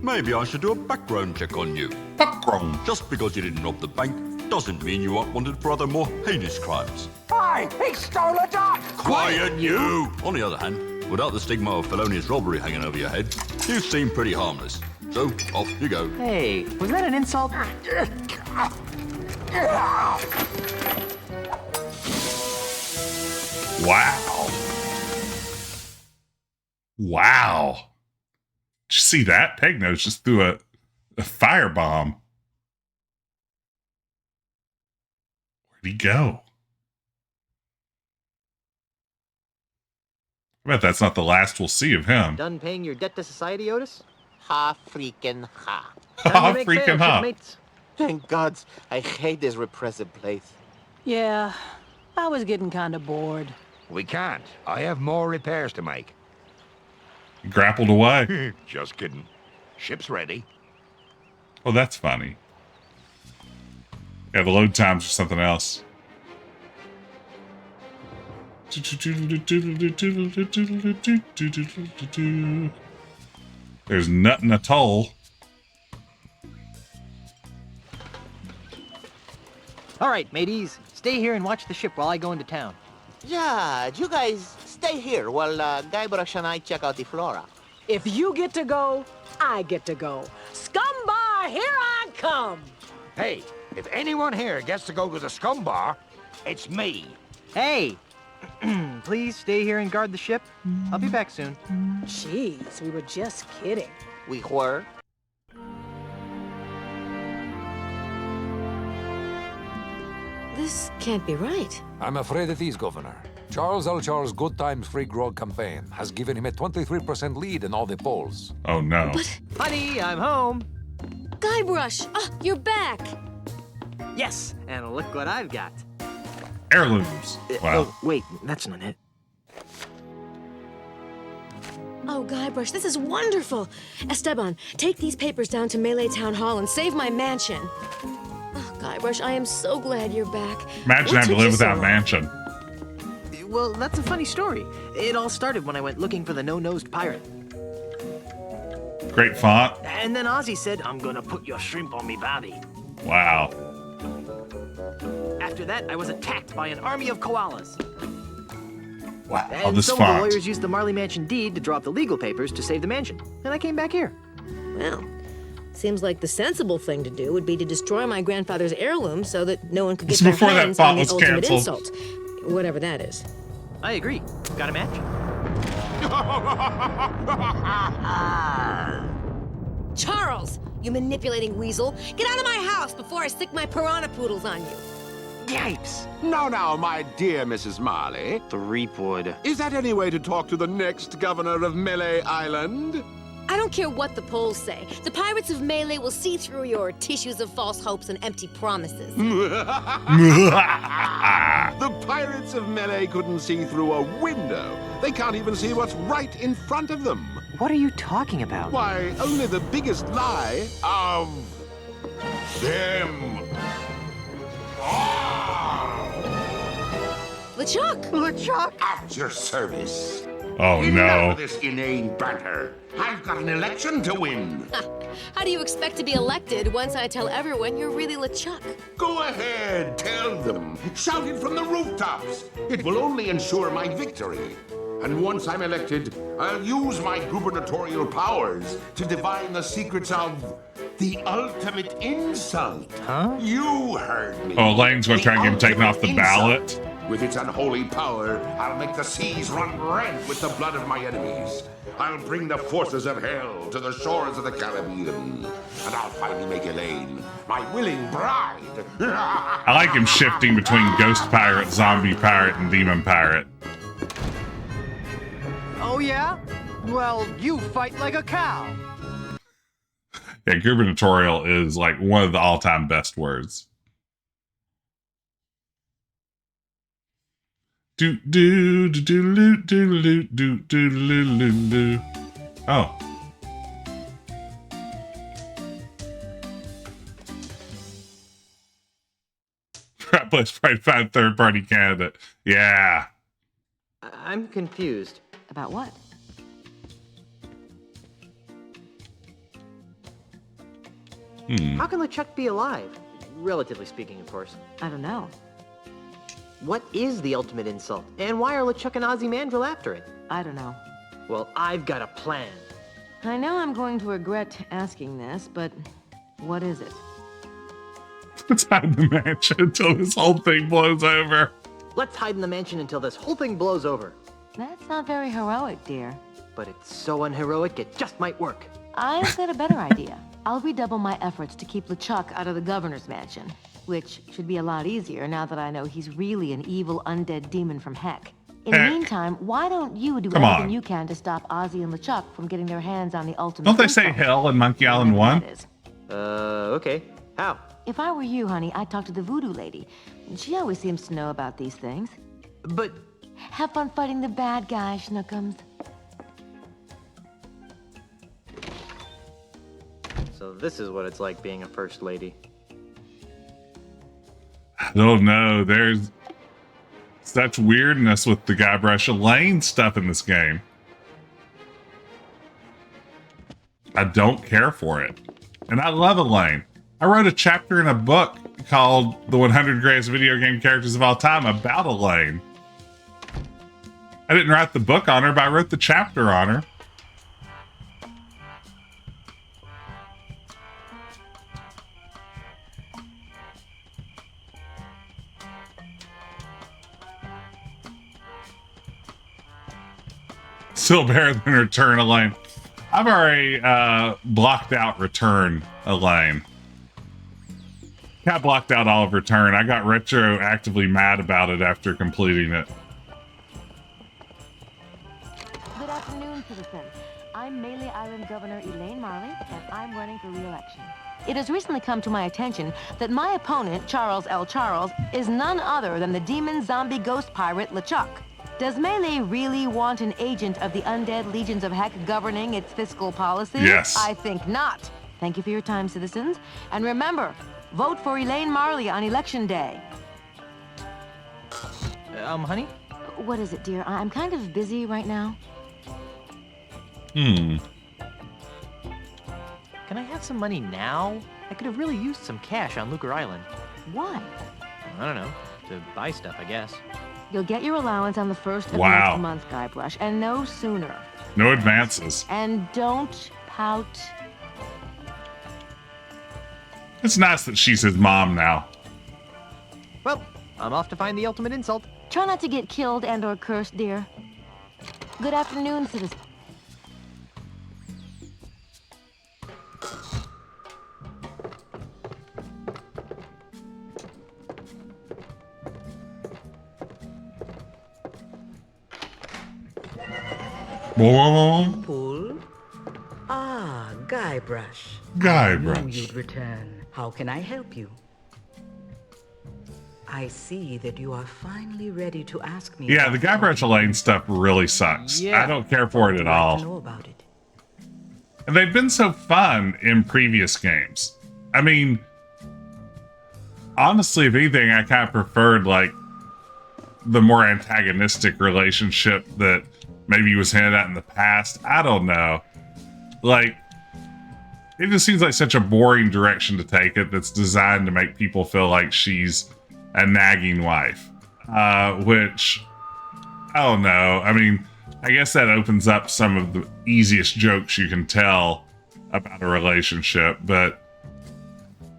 Maybe I should do a background check on you. Background. Just because you didn't rob the bank doesn't mean you aren't wanted for other more heinous crimes. Hey, he stole a duck. Quiet, you! On the other hand, without the stigma of felonious robbery hanging over your head, you seem pretty harmless. So, off you go. Hey, was that an insult? Wow. Wow. Did you see that? Pegnose just threw a firebomb. Where'd he go? I bet that's not the last we'll see of him. Done paying your debt to society, Otis? Ha freaking ha. Time to make Freaking bail, ha. shipmates. Thank gods, I hate this repressive place. Yeah, I was getting kind of bored. We can't. I have more repairs to make. He grappled away. Just kidding. Ship's ready. Oh, that's funny. Yeah, the load times or something else. There's nothing at all. All right, mateys. Stay here and watch the ship while I go into town. Yeah, you guys stay here while Guybrush and I check out the flora. If you get to go, I get to go. Scumbar, here I come! Hey, if anyone here gets to go to the scum bar, it's me. Hey! Please stay here and guard the ship. I'll be back soon. Jeez, we were just kidding. We were. This can't be right. I'm afraid it is, Governor. Charles L. Charles' Good Times Free Grog campaign has given him a 23% lead in all the polls. Oh, no. But, Honey, I'm home. Guybrush, you're back. Yes, and look what I've got. Heirlooms. Wow. Oh, wait, that's not it. Oh, Guybrush, this is wonderful. Esteban, take these papers down to Mêlée Town Hall and save my mansion. Oh, Guybrush, I am so glad you're back. Imagine having to live without mansion. Well, that's a funny story. It all started when I went looking for the no-nosed pirate. Great font. And then Ozzie said, I'm gonna put your shrimp on me body. Wow. After that, I was attacked by an army of koalas. Wow. And This some of the font. lawyers used the Marley mansion deed to draw up the legal papers to save the mansion. And I came back here. Well, seems like the sensible thing to do would be to destroy my grandfather's heirloom so that no one could get This is their before that hands font on the was ultimate canceled. insult. Whatever that is. I agree. Got a match? Charles, you manipulating weasel. Get out of my house before I stick my piranha poodles on you. Yipes! Now, my dear Mrs. Marley. Threepwood. Is that any way to talk to the next governor of Mêlée Island? I don't care what the polls say. The pirates of Mêlée will see through your tissues of false hopes and empty promises. The pirates of Mêlée couldn't see through a window. They can't even see what's right in front of them. What are you talking about? Why, only the biggest lie of them. LeChuck! LeChuck! At your service. Oh, Enough no. of this inane banter. I've got an election to win. How do you expect to be elected once I tell everyone you're really LeChuck? Go ahead, tell them. Shout it from the rooftops. It will only ensure my victory. And once I'm elected, I'll use my gubernatorial powers to divine the secrets of the ultimate insult. Huh? You heard me. Oh, Elaine's going to try and get him taken off the ultimate ballot. insult. With its unholy power, I'll make the seas run red with the blood of my enemies. I'll bring the forces of hell to the shores of the Caribbean. And I'll finally make Elaine my willing bride. I like him shifting between ghost pirate, zombie pirate, and demon pirate. Oh, yeah? Well, you fight like a cow. Yeah, gubernatorial is like one of the all-time best words. Do do do do do do do do do do. Oh. Let's try to find a third-party candidate. Yeah. I'm confused. About what? How can LeChuck be alive? Relatively speaking, of course. I don't know. What is the ultimate insult? And why are LeChuck and Ozzie Mandrill after it? I don't know. Well, I've got a plan. I know I'm going to regret asking this, but what is it? Let's hide the mansion until this whole thing blows over. Let's hide in the mansion until this whole thing blows over. That's not very heroic, dear. But it's so unheroic, it just might work. I've got a better idea. I'll redouble my efforts to keep LeChuck out of the governor's mansion. which should be a lot easier now that I know he's really an evil undead demon from heck. In Heck. the meantime, why don't you do Come everything on. you can to stop Ozzie and LeChuck from getting their hands on the ultimate Don't they say insult? hell in Monkey Island 1? Okay. How? If I were you, honey, I'd talk to the voodoo lady. She always seems to know about these things. But... Have fun fighting the bad guy, Schnookums. So this is what it's like being a first lady. I don't know. There's such weirdness with the Guybrush Elaine stuff in this game. I don't care for it. And I love Elaine. I wrote a chapter in a book called The 100 Greatest Video Game Characters of All Time about Elaine. I didn't write the book on her, but I wrote the chapter on her. Still better than Return Elaine. I've already blocked out Return Elaine. I blocked out all of Return. I got retroactively mad about it after completing it. Good afternoon, citizens. I'm Mêlée Island Governor Elaine Marley, and I'm running for re-election. It has recently come to my attention that my opponent, Charles L. Charles, is none other than the demon zombie ghost pirate LeChuck. Does Mêlée really want an agent of the undead legions of heck governing its fiscal policy? Yes. I think not. Thank you for your time, citizens. And remember, vote for Elaine Marley on Election Day. Honey? What is it, dear? I'm kind of busy right now. Can I have some money now? I could have really used some cash on Lucre Island. Why? I don't know. To buy stuff, I guess. You'll get your allowance on the first of Wow. next month, Guybrush, and no sooner. No advances. And don't pout. It's nice that she's his mom now. Well, I'm off to find the ultimate insult. Try not to get killed and or cursed, dear. Good afternoon, citizen. Pull. Ah, Guybrush. I knew Guybrush. you'd return. How can I help you? I see that you are finally ready to ask me. Yeah, the Guybrush Elaine stuff really sucks. Yeah. I don't care for it at all. know about it. And they've been so fun in previous games. I mean, honestly, if anything, I kind of preferred, like, the more antagonistic relationship that maybe was hinted at in the past. I don't know. Like, it just seems like such a boring direction to take it that's designed to make people feel like she's a nagging wife. Which, I don't know. I mean, I guess that opens up some of the easiest jokes you can tell about a relationship, but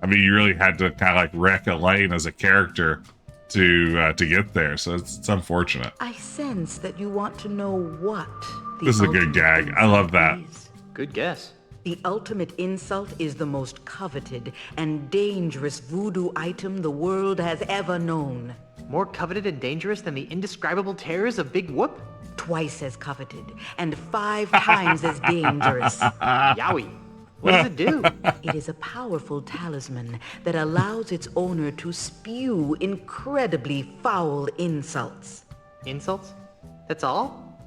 I mean, you really had to kind of like wreck Elaine as a character to get there, so it's unfortunate. I sense that you want to know what. This is a good gag. I love that. Good guess. The ultimate insult is the most coveted and dangerous voodoo item the world has ever known. More coveted and dangerous than the indescribable terrors of Big Whoop? Twice as coveted and 5 times as dangerous. Yowie. What does it do? It is a powerful talisman that allows its owner to spew incredibly foul insults. Insults? That's all?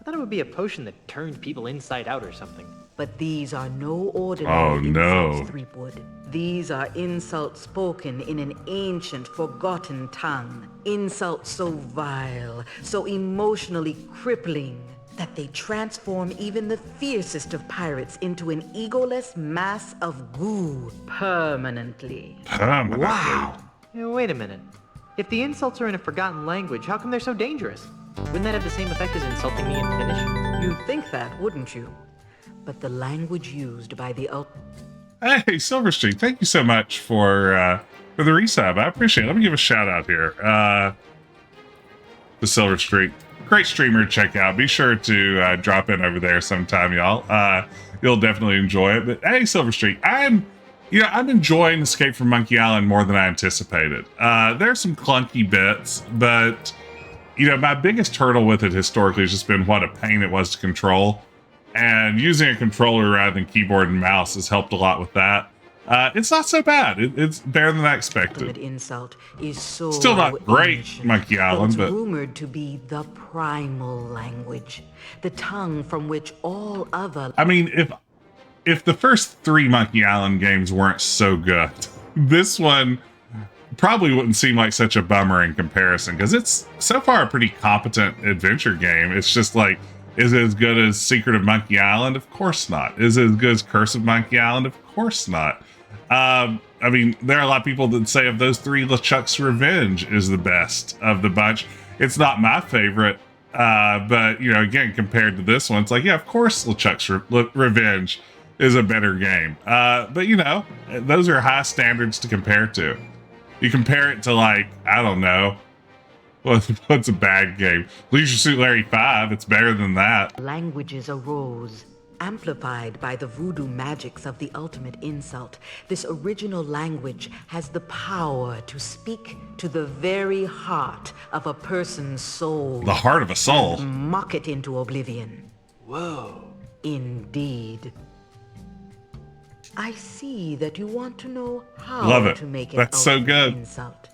I thought it would be a potion that turned people inside out or something. But these are no ordinary insults, no. Threepwood. These are insults spoken in an ancient, forgotten tongue. Insults so vile, so emotionally crippling, that they transform even the fiercest of pirates into an egoless mass of goo permanently. Permanently. Wow. Yeah, wait a minute. If the insults are in a forgotten language, how come they're so dangerous? Wouldn't that have the same effect as insulting me in Finnish? You'd think that, wouldn't you? But the language used by the Hey, Silver Street, thank you so much for the resub. I appreciate it. Let me give a shout out here to Silver Street. Great streamer to check out. Be sure to drop in over there sometime, y'all. You'll definitely enjoy it. But hey, Silver Street, I'm Yeah, I'm enjoying Escape from Monkey Island more than I anticipated. There's some clunky bits, but my biggest hurdle with it historically has just been what a pain it was to control. And using a controller rather than keyboard and mouse has helped a lot with that. It's not so bad. It's better than I expected. Insult is so still not great, ancient, Monkey Island, but but it's rumored to be the primal language, the tongue from which all other. I mean, if the first 3 Monkey Island games weren't so good, this one probably wouldn't seem like such a bummer in comparison, because it's so far a pretty competent adventure game. It's just like, is it as good as Secret of Monkey Island? Of course not. Is it as good as Curse of Monkey Island? Of course not. I mean, there are a lot of people that say of those 3, LeChuck's Revenge is the best of the bunch. It's not my favorite, but, again, compared to this one, it's like, yeah, of course LeChuck's Revenge is a better game. But, those are high standards to compare to. You compare it to, like, I don't know, what's a bad game? Leisure Suit Larry 5, it's better than that. Languages arose, amplified by the voodoo magics of the ultimate insult. This original language has the power to speak to the very heart of a person's soul. The heart of a soul. And mock it into oblivion. Whoa. Indeed. I see that you want to know how Love it. to make an That's so ultimate good. insult.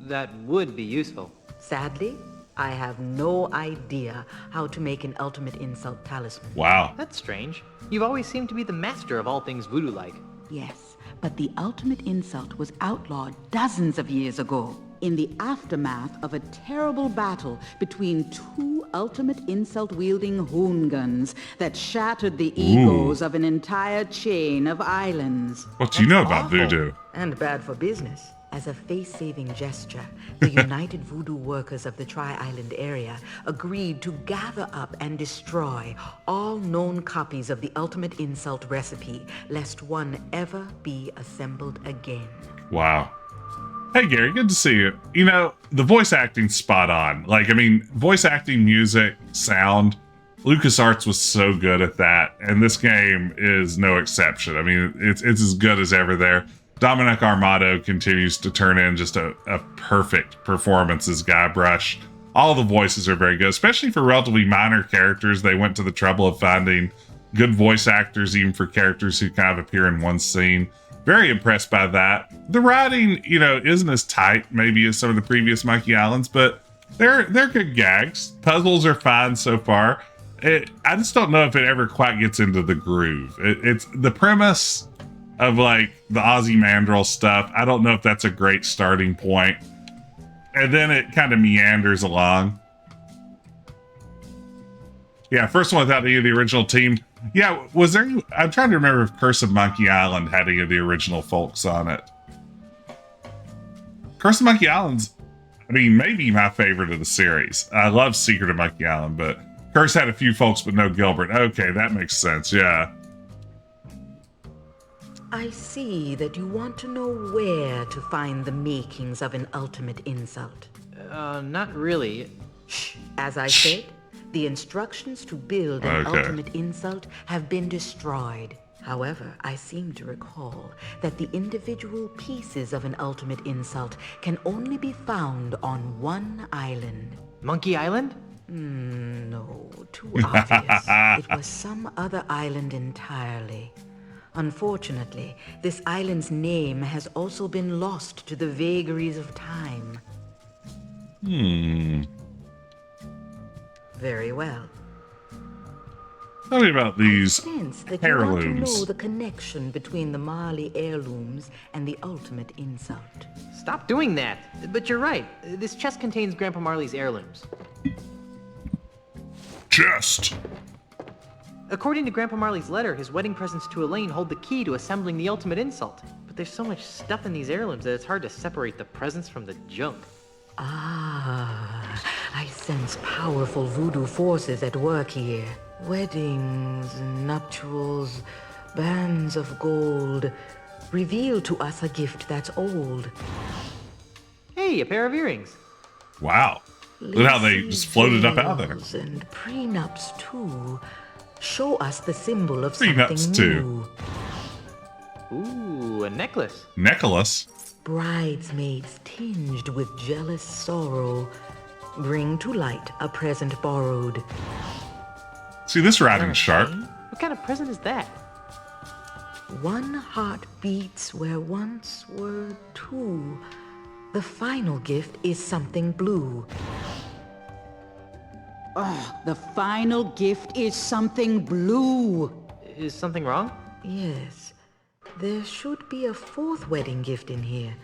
That would be useful. Sadly, I have no idea how to make an ultimate insult talisman. Wow. That's strange. You've always seemed to be the master of all things voodoo-like. Yes, but the ultimate insult was outlawed dozens of years ago in the aftermath of a terrible battle between 2 ultimate insult-wielding hoongans that shattered the egos of an entire chain of islands. What do you know about voodoo? And bad for business. As a face-saving gesture, the United Voodoo Workers of the Tri-Island area agreed to gather up and destroy all known copies of the ultimate insult recipe, lest one ever be assembled again. Wow. Hey, Gary, good to see you. The voice acting's spot on. Voice acting, music, sound. LucasArts was so good at that, and this game is no exception. I mean, it's as good as ever there. Dominic Armato continues to turn in just a perfect performance as Guybrush. All the voices are very good, especially for relatively minor characters. They went to the trouble of finding good voice actors, even for characters who kind of appear in one scene. Very impressed by that. The writing, isn't as tight maybe as some of the previous Monkey Islands, but they're good gags. Puzzles are fine so far. I just don't know if it ever quite gets into the groove. It's the premise of like the Ozzie Mandrill stuff. I don't know if that's a great starting point. And then it kind of meanders along. Yeah, first one without any of the original team. Yeah, was there... I'm trying to remember if Curse of Monkey Island had any of the original folks on it. Curse of Monkey Island's, maybe my favorite of the series. I love Secret of Monkey Island, but Curse had a few folks, but no Gilbert. Okay, that makes sense, yeah. I see that you want to know where to find the makings of an ultimate insult. Not really. Shh. As I said, the instructions to build an ultimate insult have been destroyed. However, I seem to recall that the individual pieces of an ultimate insult can only be found on one island. Monkey Island? No, too obvious. It was some other island entirely. Unfortunately, this island's name has also been lost to the vagaries of time. Very well. Tell me about these Since that heirlooms. You want to know the connection between the Marley heirlooms and the ultimate insult. Stop doing that. But you're right. This chest contains Grandpa Marley's heirlooms. Chest. According to Grandpa Marley's letter, his wedding presents to Elaine hold the key to assembling the ultimate insult. But there's so much stuff in these heirlooms that it's hard to separate the presents from the junk. Ah, I sense powerful voodoo forces at work here. Weddings, nuptials, bands of gold. Reveal to us a gift that's old. Hey, a pair of earrings. Wow. Look how they just floated up out of there. And prenups, too. Show us the symbol of Prenups, something too. new. Ooh, a necklace. Nicholas? Bridesmaids tinged with jealous sorrow bring to light a present borrowed. See, this writing's sharp. What kind of present is that? One heart beats where once were two. The final gift is something blue. Oh, the final gift is something blue. Is something wrong? Yes. There should be a fourth wedding gift in here.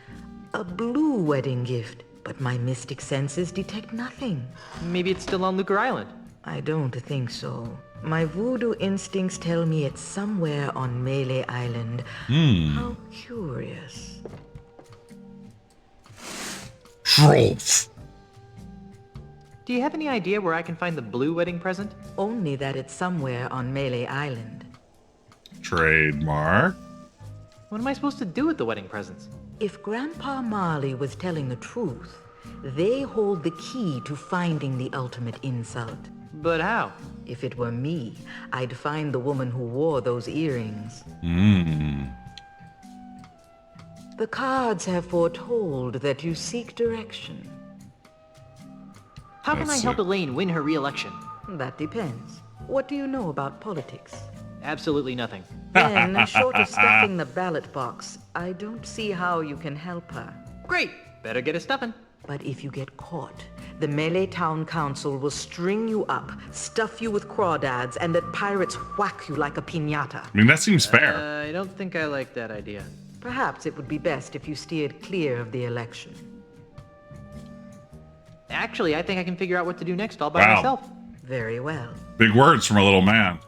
A blue wedding gift. But my mystic senses detect nothing. Maybe it's still on Lucre Island. I don't think so. My voodoo instincts tell me it's somewhere on Mêlée Island. How curious. Trolls. Do you have any idea where I can find the blue wedding present? Only that it's somewhere on Mêlée Island. Trademark. What am I supposed to do with the wedding presents? If Grandpa Marley was telling the truth, they hold the key to finding the ultimate insult. But how? If it were me, I'd find the woman who wore those earrings. The cards have foretold that you seek direction. How can I help Elaine win her re-election? That depends. What do you know about politics? Absolutely nothing. Then, short of stuffing the ballot box, I don't see how you can help her. Great! Better get a stuffing. But if you get caught, the Mêlée Town Council will string you up, stuff you with crawdads, and let pirates whack you like a piñata. I mean, that seems fair. I don't think I like that idea. Perhaps it would be best if you steered clear of the election. Actually, I think I can figure out what to do next all by myself. Very well. Big words from a little man.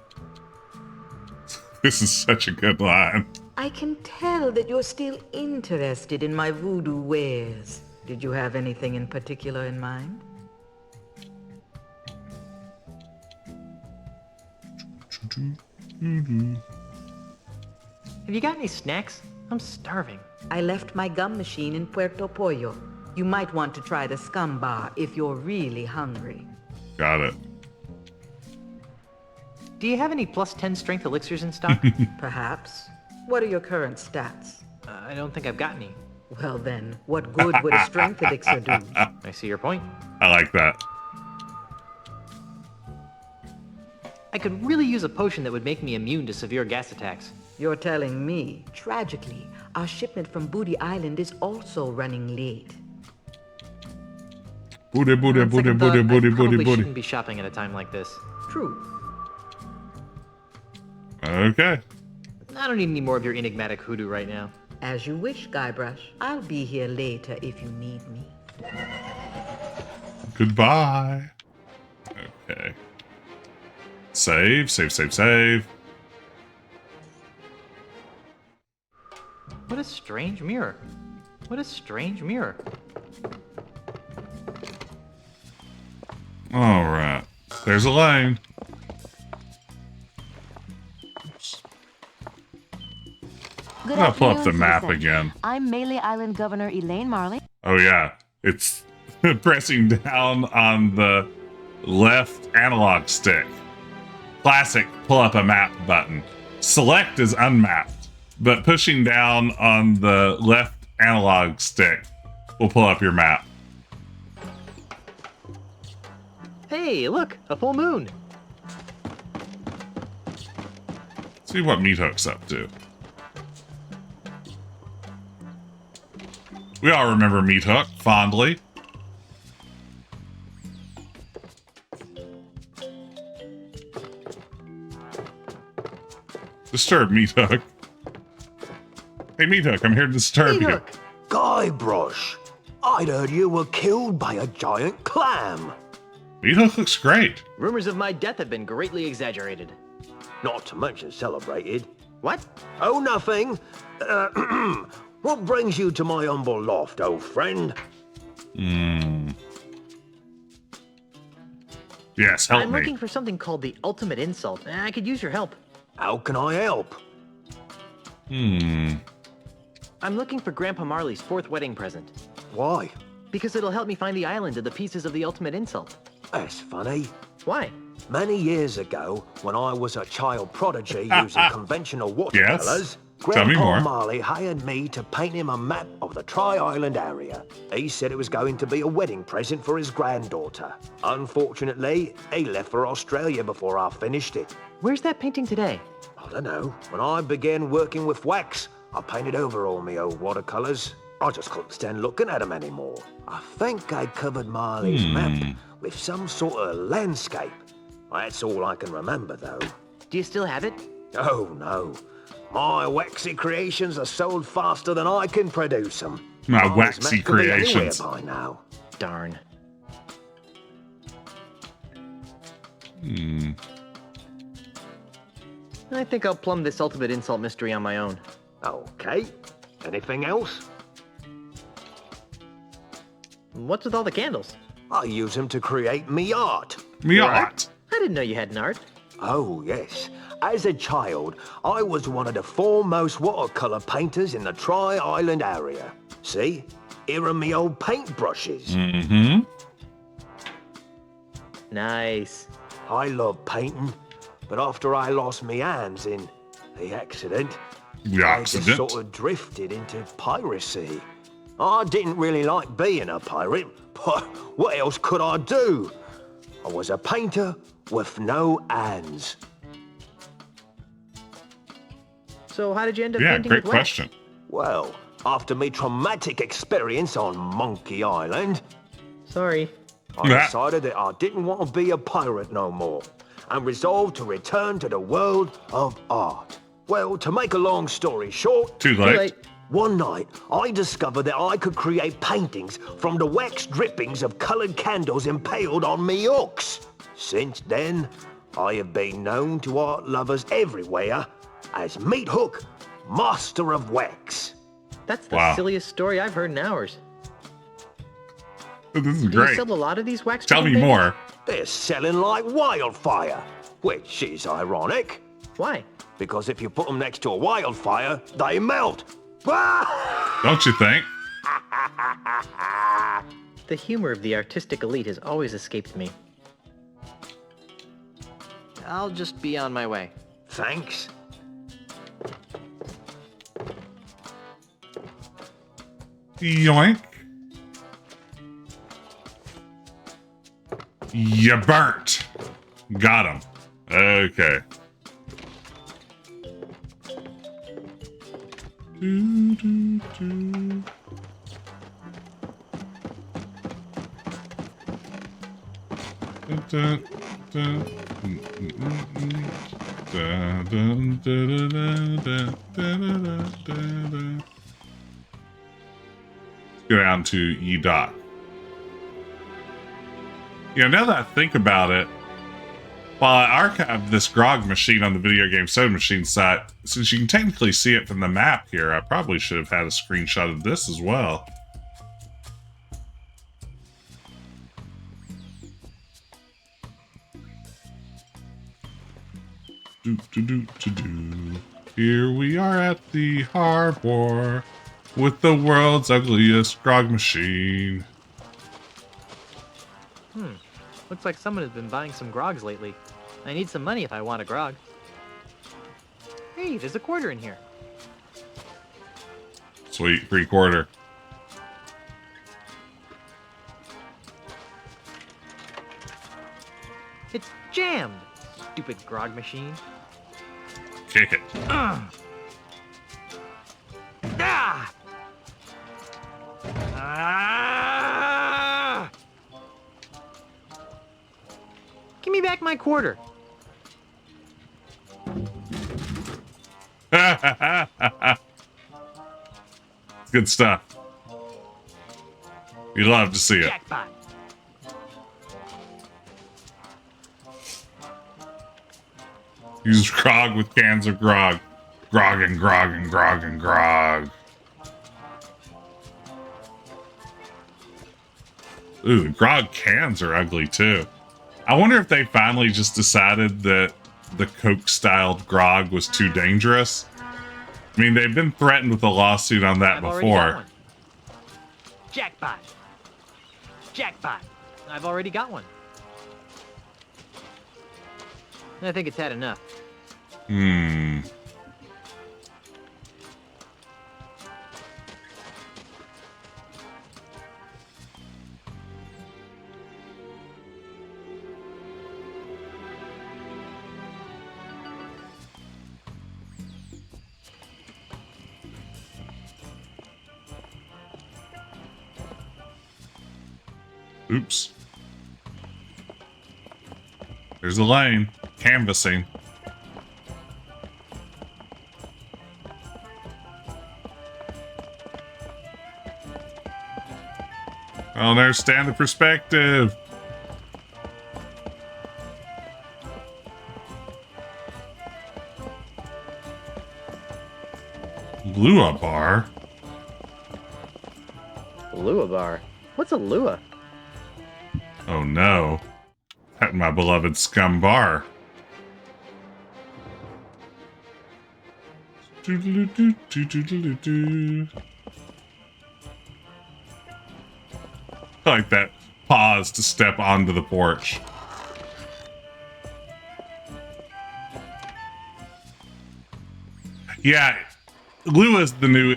This is such a good line. I can tell that you're still interested in my voodoo wares. Did you have anything in particular in mind? Have you got any snacks? I'm starving. I left my gum machine in Puerto Pollo. You might want to try the scum bar if you're really hungry. Got it. Do you have any plus 10 strength elixirs in stock? Perhaps. What are your current stats? I don't think I've got any. Well then, what good would a strength elixir do? I see your point. I like that. I could really use a potion that would make me immune to severe gas attacks. You're telling me. Tragically, our shipment from Booty Island is also running late. Booty, booty, booty, booty, booty, I probably booty, booty. shouldn't be shopping at a time like this. True. Okay. I don't need any more of your enigmatic hoodoo right now. As you wish, Guybrush. I'll be here later if you need me. Goodbye. Okay. Save, save, save, save. What a strange mirror. What a strange mirror. All right. There's Elaine. Good I'll pull up afternoon, the map citizen. again. I'm Mêlée Island Governor Elaine Marley. Oh, yeah. It's pressing down on the left analog stick. Classic pull up a map button. Select is unmapped, but pushing down on the left analog stick will pull up your map. Hey, look, a full moon. See what Meat Hook's up to. We all remember Meat Hook fondly. Disturb Meat Hook. Hey Meat Hook, I'm here to disturb you. Guybrush, I'd heard you were killed by a giant clam. Meat Hook looks great. Rumors of my death have been greatly exaggerated. Not to mention celebrated. What? Oh, nothing. What brings you to my humble loft, old friend? Yes, help I'm me. looking for something called the ultimate insult. I could use your help. How can I help? I'm looking for Grandpa Marley's fourth wedding present. Why? Because it'll help me find the island of the pieces of the ultimate insult. That's funny. Why? Many years ago, when I was a child prodigy using conventional watercolors, Tell me Grandpa more. Marley hired me to paint him a map of the Tri-Island area. He said it was going to be a wedding present for his granddaughter. Unfortunately, he left for Australia before I finished it. Where's that painting today? I don't know. When I began working with wax, I painted over all my old watercolors. I just couldn't stand looking at them anymore. I think I covered Marley's map with some sort of landscape. That's all I can remember, though. Do you still have it? Oh, no. My waxy creations are sold faster than I can produce them. My waxy creations. By now. Darn. I think I'll plumb this ultimate insult mystery on my own. Okay. Anything else? What's with all the candles? I use them to create me art. Me art? I didn't know you had an art. Oh, yes. As a child, I was one of the foremost watercolor painters in the Tri-Island area. See? Here are me old paintbrushes. Mm-hmm. Nice. I love painting, but after I lost me hands in the accident, I just sort of drifted into piracy. I didn't really like being a pirate, but what else could I do? I was a painter with no hands. So how did you end up Yeah, painting great with wax? question. Well, after me traumatic experience on Monkey Island, sorry, I decided that I didn't want to be a pirate no more, and resolved to return to the world of art. Well, to make a long story short, Too late. One night, I discovered that I could create paintings from the wax drippings of colored candles impaled on me hooks. Since then, I have been known to art lovers everywhere as Meat Hook, Master of Wax. That's the silliest story I've heard in hours. This is Do great. you sell a lot of these wax? Tell me paintings? more. They're selling like wildfire, which is ironic. Why? Because if you put them next to a wildfire, they melt. Don't you think? The humor of the artistic elite has always escaped me. I'll just be on my way. Thanks. Yoink. You burnt. Got him. Okay. Do, do, do. Da, da, da, da, da. Let's go down to Ye Dock. Yeah, now that I think about it, while I archived this grog machine on the video game soda machine site, since you can technically see it from the map here, I probably should have had a screenshot of this as well. Here we are at the harbor with the world's ugliest grog machine. Looks like someone has been buying some grogs lately. I need some money if I want a grog. Hey, there's a quarter in here. Sweet, free quarter. It's jammed, stupid grog machine. Kick it. Ah! Ah! Give me back my quarter. Good stuff. You love to see it. Jackpot. Use grog with cans of grog. Grog and grog and grog and grog. Ooh, grog cans are ugly too. I wonder if they finally just decided that the Coke-styled grog was too dangerous. I mean, they've been threatened with a lawsuit on that before. Jackpot. Jackpot. I've already got one. I think it's had enough. Oops. There's a lane. Canvassing. I'll understand the perspective. Lua bar? Lua bar? What's a lua? Oh no. At my beloved scum bar. I like that pause to step onto the porch. Yeah, Lua's the new...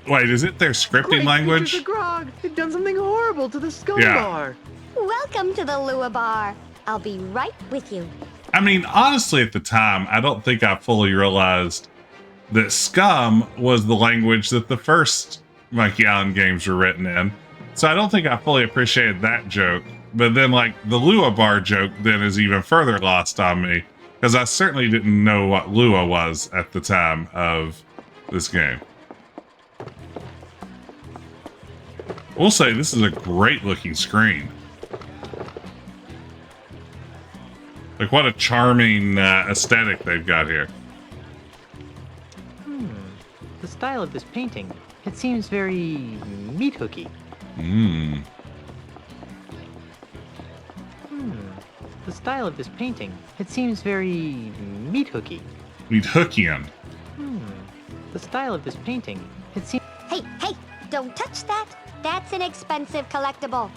Wait, is it their scripting language? Mr. Grog, they've done something horrible to the scum bar. Welcome to the Lua Bar. I'll be right with you. I mean, honestly, at the time, I don't think I fully realized that scum was the language that the first Monkey Island games were written in. So I don't think I fully appreciated that joke. But then, like, the Lua bar joke then is even further lost on me, because I certainly didn't know what Lua was at the time of this game. We'll say this is a great looking screen. Like, what a charming aesthetic they've got here. The style of this painting, it seems very meat hooky. The style of this painting, it seems very meat hooky. Meat hookian. The style of this painting, it seems... Hey, don't touch that. That's an expensive collectible.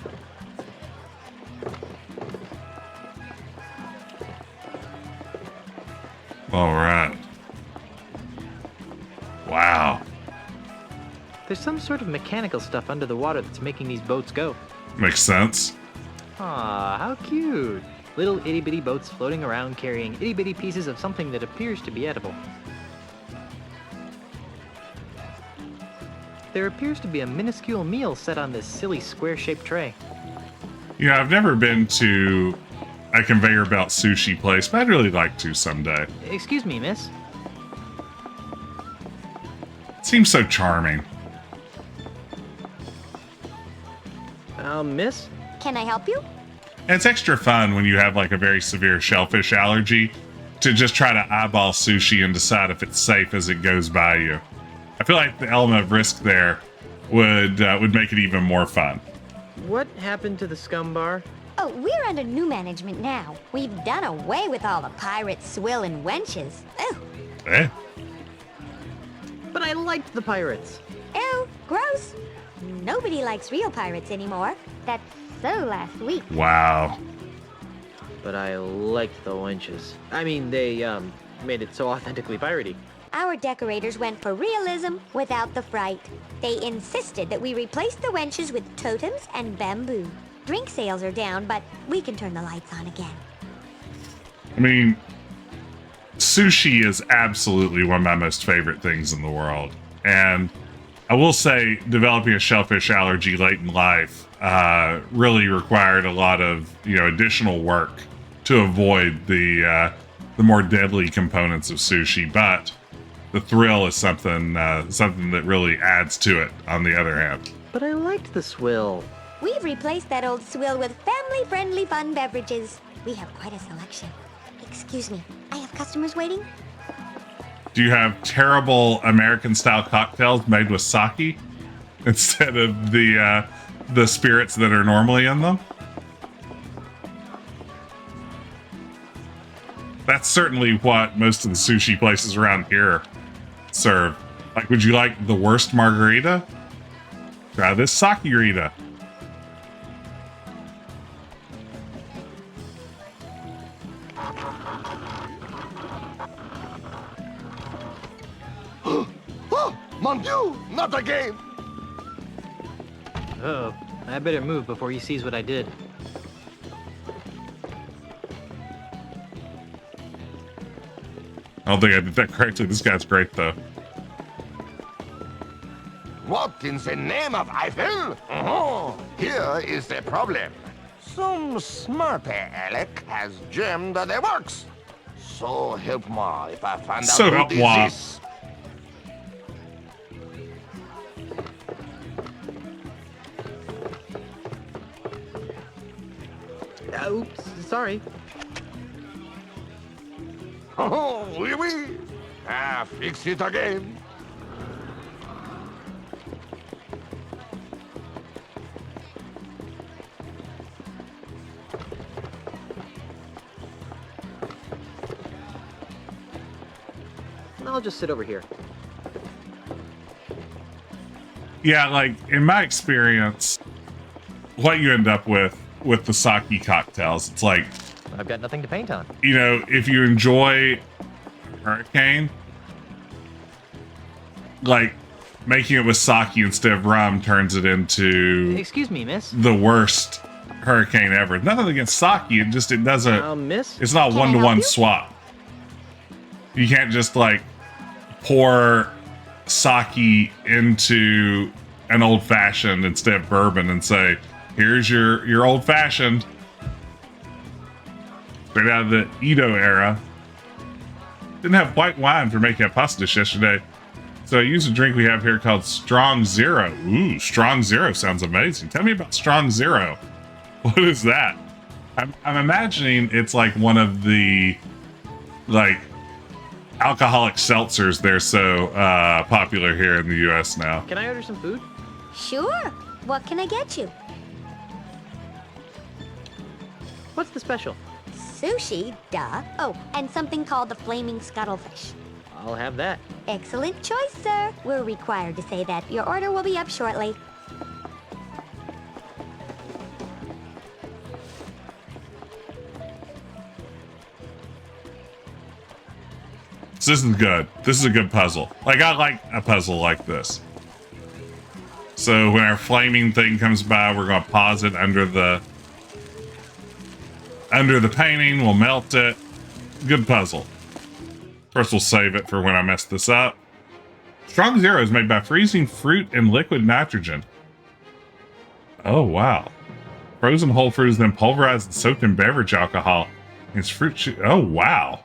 All right. Wow. There's some sort of mechanical stuff under the water that's making these boats go. Makes sense. Aw, how cute. Little itty-bitty boats floating around carrying itty-bitty pieces of something that appears to be edible. There appears to be a minuscule meal set on this silly square-shaped tray. Yeah, I've never been to a conveyor belt sushi place, but I'd really like to someday. Excuse me, miss. It seems so charming. Miss? Can I help you? And it's extra fun when you have like a very severe shellfish allergy to just try to eyeball sushi and decide if it's safe as it goes by you. I feel like the element of risk there would make it even more fun. What happened to the scum bar? Oh, we're under new management now. We've done away with all the pirates, swill, and wenches. Ew. Eh? But I liked the pirates. Ew, gross. Nobody likes real pirates anymore. That's so last week. Wow. But I liked the wenches. I mean, they, made it so authentically piratey. Our decorators went for realism without the fright. They insisted that we replace the wenches with totems and bamboo. Drink sales are down, but we can turn the lights on again. I mean, sushi is absolutely one of my most favorite things in the world. And I will say, developing a shellfish allergy late in life really required a lot of, additional work to avoid the more deadly components of sushi. But the thrill is something that really adds to it, on the other hand. But I liked the swill. We've replaced that old swill with family-friendly fun beverages. We have quite a selection. Excuse me, I have customers waiting. Do you have terrible American-style cocktails made with sake instead of the spirits that are normally in them? That's certainly what most of the sushi places around here serve. Like, would you like the worst margarita? Try this sake-rita. Mon Dieu, not again! Uh-oh, I better move before he sees what I did. I don't think I did that correctly. This guy's great, though. What in the name of Eiffel? Oh, here is the problem. Some smarter Alec has jammed the works. So help me if I find So out help who me. did this. Oops, sorry. Oh, oui, oui. Fix it again. I'll just sit over here. Yeah, like in my experience, what you end up with the sake cocktails, it's like, I've got nothing to paint on. you know, if you enjoy Hurricane, like making it with sake instead of rum turns it into Excuse me, miss. the worst Hurricane ever. Nothing against sake, it doesn't. Miss? It's not Can I one to help one you? swap. You can't just like pour sake into an old fashioned instead of bourbon and say, "Here's your old fashioned." Straight out of the Edo era. Didn't have white wine for making a pasta dish yesterday, so I used a drink we have here called Strong Zero. Ooh, Strong Zero sounds amazing. Tell me about Strong Zero. What is that? I'm imagining it's like one of the like alcoholic seltzers. They're so popular here in the U.S. now. Can I order some food? Sure. What can I get you? What's the special? Sushi, duh. Oh, and something called the flaming scuttlefish. I'll have that. Excellent choice, sir. We're required to say that. Your order will be up shortly. So this is good. This is a good puzzle. Like, I like a puzzle like this. So when our flaming thing comes by, we're going to pause it under the painting. We'll melt it. Good puzzle. First, we'll save it for when I mess this up. Strong Zero is made by freezing fruit and liquid nitrogen. Oh, wow. Frozen whole fruit is then pulverized and soaked in beverage alcohol. It's fruit. Oh, wow.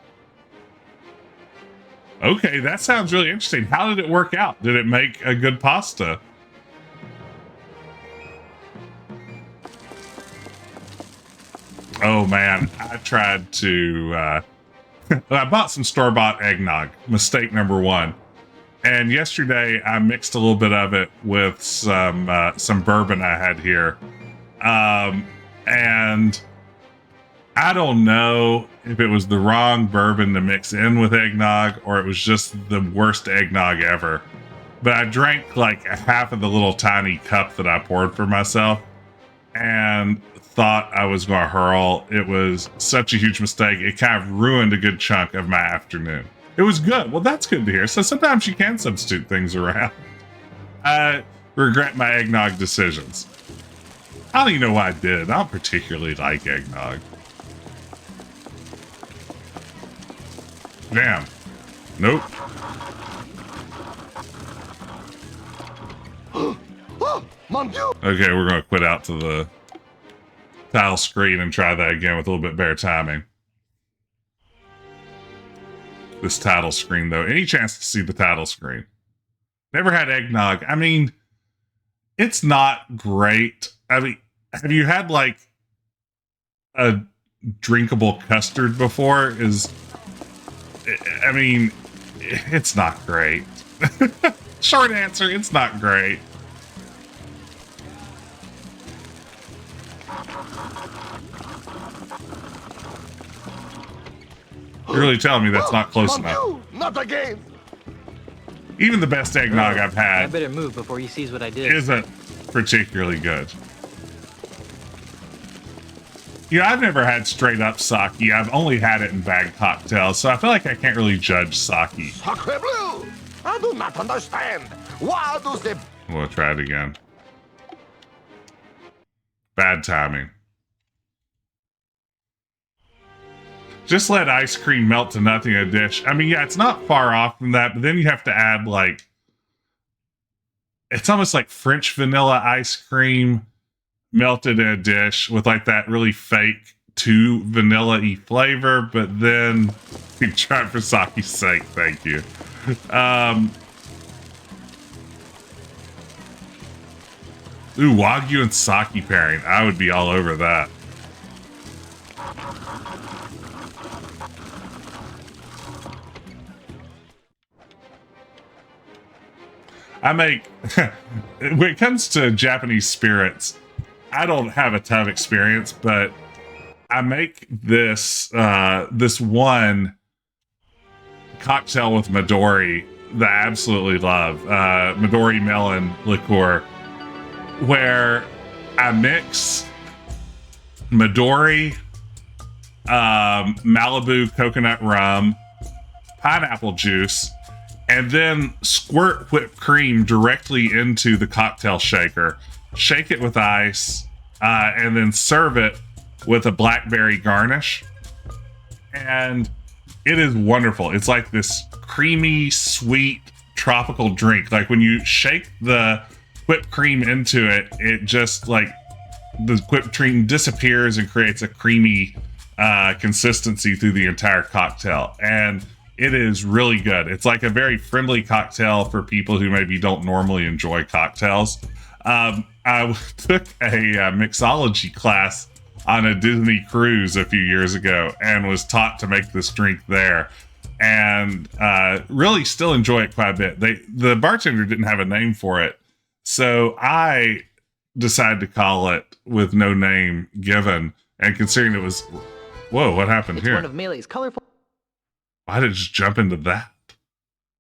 Okay, that sounds really interesting. How did it work out? Did it make a good pasta? Oh man, I tried to I bought some store-bought eggnog. Mistake number one. And yesterday I mixed a little bit of it with some bourbon I had here. And I don't know if it was the wrong bourbon to mix in with eggnog or it was just the worst eggnog ever. But I drank like a half of the little tiny cup that I poured for myself and thought I was going to hurl. It was such a huge mistake. It kind of ruined a good chunk of my afternoon. It was good. Well, that's good to hear. So sometimes you can substitute things around. I regret my eggnog decisions. I don't even know why I did. I don't particularly like eggnog. Damn. Nope. Okay, we're going to quit out to the title screen and try that again with a little bit better timing. This title screen, though. Any chance to see the title screen? Never had eggnog. I mean, it's not great. I mean, have you had, like, a drinkable custard before? I mean, it's not great. Short answer, it's not great. You're really telling me that's not close enough. Not again. Even the best eggnog I've I had better move before he sees what I did. isn't particularly good. Yeah, I've never had straight up sake. I've only had it in bag cocktails, so I feel like I can't really judge sake. Sacre bleu! I do not understand. Why does the... We'll try it again. Bad timing. Just let ice cream melt to nothing in a dish. I mean, yeah, it's not far off from that, but then you have to add, like, it's almost like French vanilla ice cream melted in a dish with like that really fake too vanilla-y flavor, but then we tried for sake's sake. Thank you. Ooh, Wagyu and sake pairing. I would be all over that. I make, when it comes to Japanese spirits, I don't have a ton of experience, but I make this, this one cocktail with Midori that I absolutely love. Midori melon liqueur, where I mix Midori, Malibu coconut rum, pineapple juice, and then squirt whipped cream directly into the cocktail shaker, shake it with ice, and then serve it with a blackberry garnish. And it is wonderful. It's like this creamy, sweet, tropical drink. Like when you shake the whipped cream into it, it just like the whipped cream disappears and creates a creamy consistency through the entire cocktail. And it is really good. It's like a very friendly cocktail for people who maybe don't normally enjoy cocktails. I took a mixology class on a Disney cruise a few years ago and was taught to make this drink there, and really still enjoy it quite a bit. The bartender didn't have a name for it, so I decided to call it with no name given, and considering it was... Whoa, what happened it's here? One of Mêlée's colorful... Why did it just jump into that?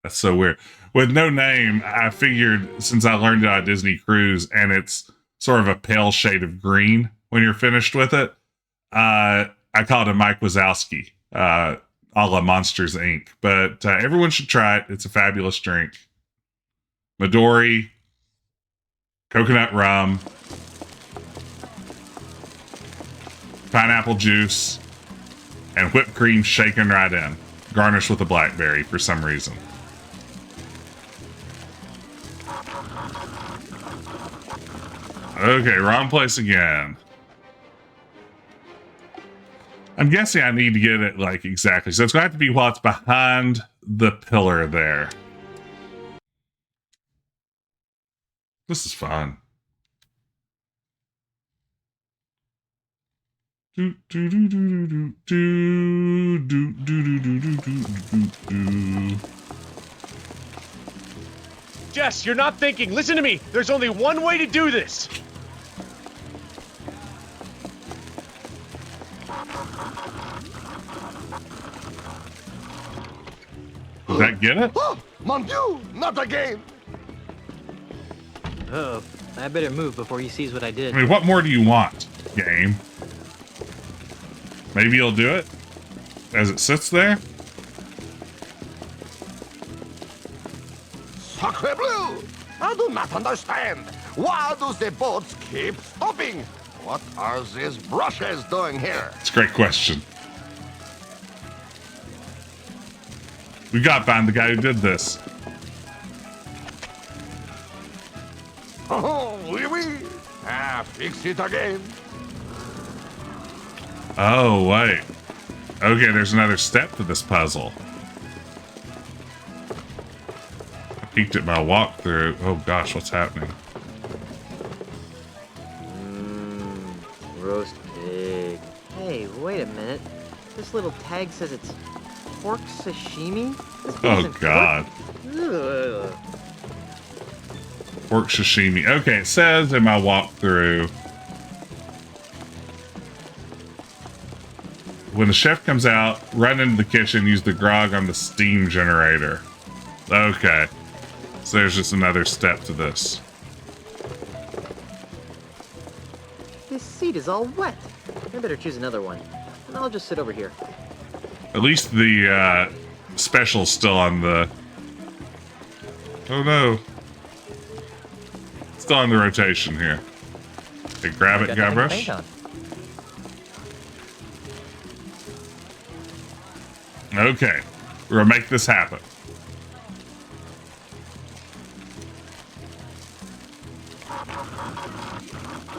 That's so weird. With no name, I figured since I learned it on a Disney cruise and it's sort of a pale shade of green when you're finished with it, I call it a Mike Wazowski, a la Monsters, Inc. But everyone should try it. It's a fabulous drink. Midori, coconut rum, pineapple juice, and whipped cream shaken right in. Garnished with a blackberry for some reason. Okay, wrong place again. I'm guessing I need to get it like exactly. So it's going to have to be while it's behind the pillar there. This is fun. Jess, you're not thinking. Listen to me. There's only one way to do this. Did that get it? Oh, mon Dieu, not again. Oh, I better move before he sees what I did. I mean, what more do you want, game? Maybe you'll do it as it sits there? Sacre bleu! I do not understand. Why do the boats keep stopping? What are these brushes doing here? It's a great question. We gotta find the guy who did this. Oh, oui, oui. Fix it again. Oh, wait. Okay, there's another step to this puzzle. I peeked at my walkthrough. Oh gosh, what's happening? Roast pig. Hey, wait a minute. This little tag says it's pork sashimi? This thing Oh isn't god. Ugh. Pork sashimi. Okay, it says in my walkthrough, when the chef comes out, run into the kitchen, use the grog on the steam generator. Okay. So there's just another step to this. This seat is all wet. I better choose another one. And I'll just sit over here. At least the special's still on the... Oh no. Still on the rotation here. Okay, grab it, Guybrush. Okay, we're gonna make this happen.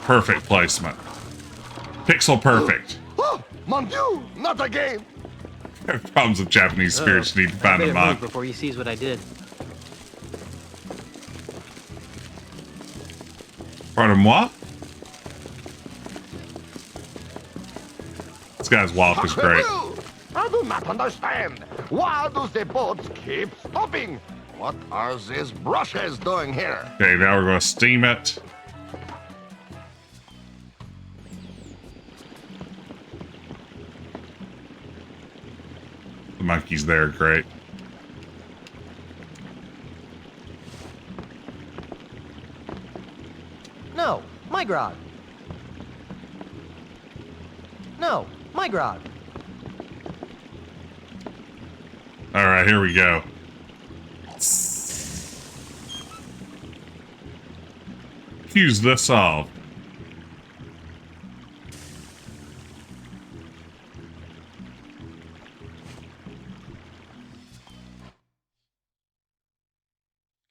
Perfect placement. Pixel perfect. Oh, mon Dieu, not again. Problems with Japanese spirits. You need to find a monk. Before he sees what I did. Pardon moi? This guy's walk is great. I do not understand. Why does the boat keep stopping? What are these brushes doing here? Okay, now we're going to steam it. The monkey's there, great. No, my grog. No, my grog. All right, here we go. Use this solved.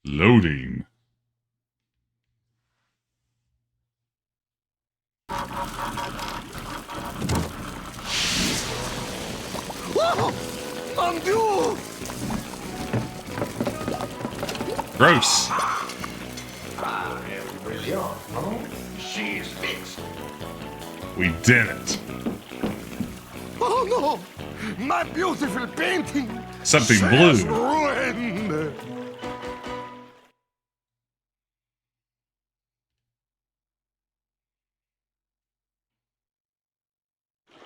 Loading. Oh, mon Dieu! Gross. She's fixed. We did it. Oh no! My beautiful painting! Something She's blue. ruined!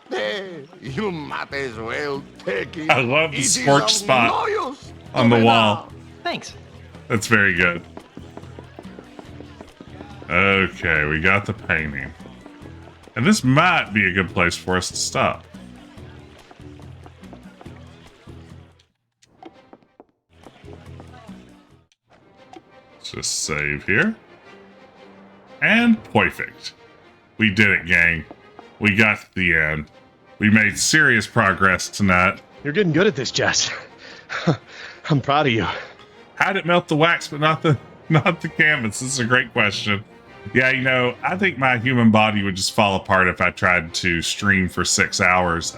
Hey, you might as well take it. I love the It is scorch of spot no use on the wall. Thanks. That's very good. Okay, we got the painting. And this might be a good place for us to stop. Let's just save here. And perfect. We did it, gang. We got to the end. We made serious progress tonight. You're getting good at this, Jess. I'm proud of you. How'd it melt the wax but not the canvas? This is a great question. Yeah, you know, I think my human body would just fall apart if I tried to stream for 6 hours.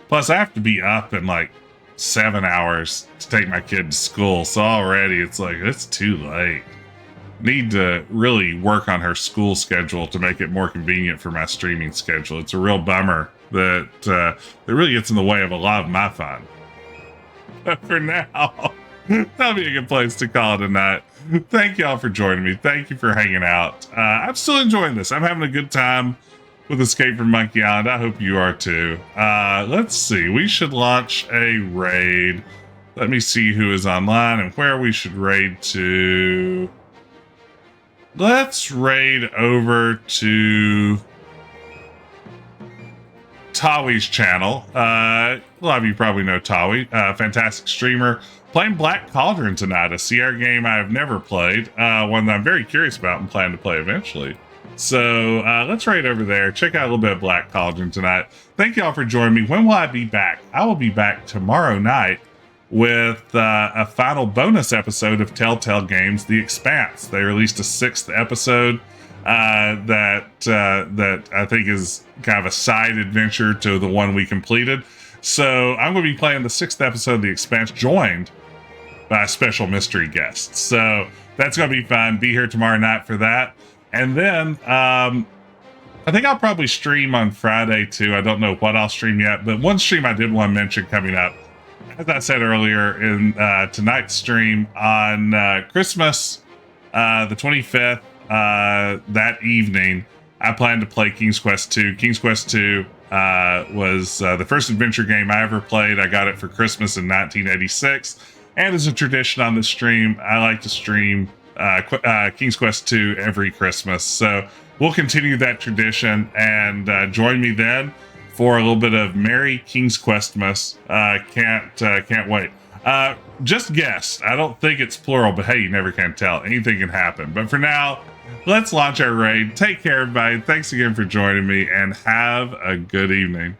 Plus, I have to be up in like 7 hours to take my kid to school. So already it's like, it's too late. Need to really work on her school schedule to make it more convenient for my streaming schedule. It's a real bummer that really gets in the way of a lot of my fun. But for now, that'll be a good place to call it a night. Thank y'all for joining me. Thank you for hanging out. I'm still enjoying this. I'm having a good time with Escape from Monkey Island. I hope you are too. Let's see. We should launch a raid. Let me see who is online and where we should raid to. Let's raid over to Tawi's channel. A lot of you probably know Tawi. Fantastic streamer. Playing Black Cauldron tonight, a Sierra game I have never played. One that I'm very curious about and plan to play eventually. So let's raid over there. Check out a little bit of Black Cauldron tonight. Thank y'all for joining me. When will I be back? I will be back tomorrow night with a final bonus episode of Telltale Games, The Expanse. They released a 6th episode that I think is kind of a side adventure to the one we completed. So I'm going to be playing the 6th episode of The Expanse, joined by a special mystery guest. So that's going to be fun. Be here tomorrow night for that. And then I think I'll probably stream on Friday too. I don't know what I'll stream yet, but one stream I did want to mention coming up, as I said earlier in tonight's stream on Christmas, the 25th, that evening, I plan to play King's Quest 2. King's Quest 2 was the first adventure game I ever played. I got it for Christmas in 1986. And as a tradition on this stream, I like to stream King's Quest 2 every Christmas. So we'll continue that tradition and join me then for a little bit of Merry King's Questmas. Can't wait. Just guess. I don't think it's plural, but hey, you never can tell. Anything can happen. But for now, let's launch our raid. Take care, everybody. Thanks again for joining me, and have a good evening.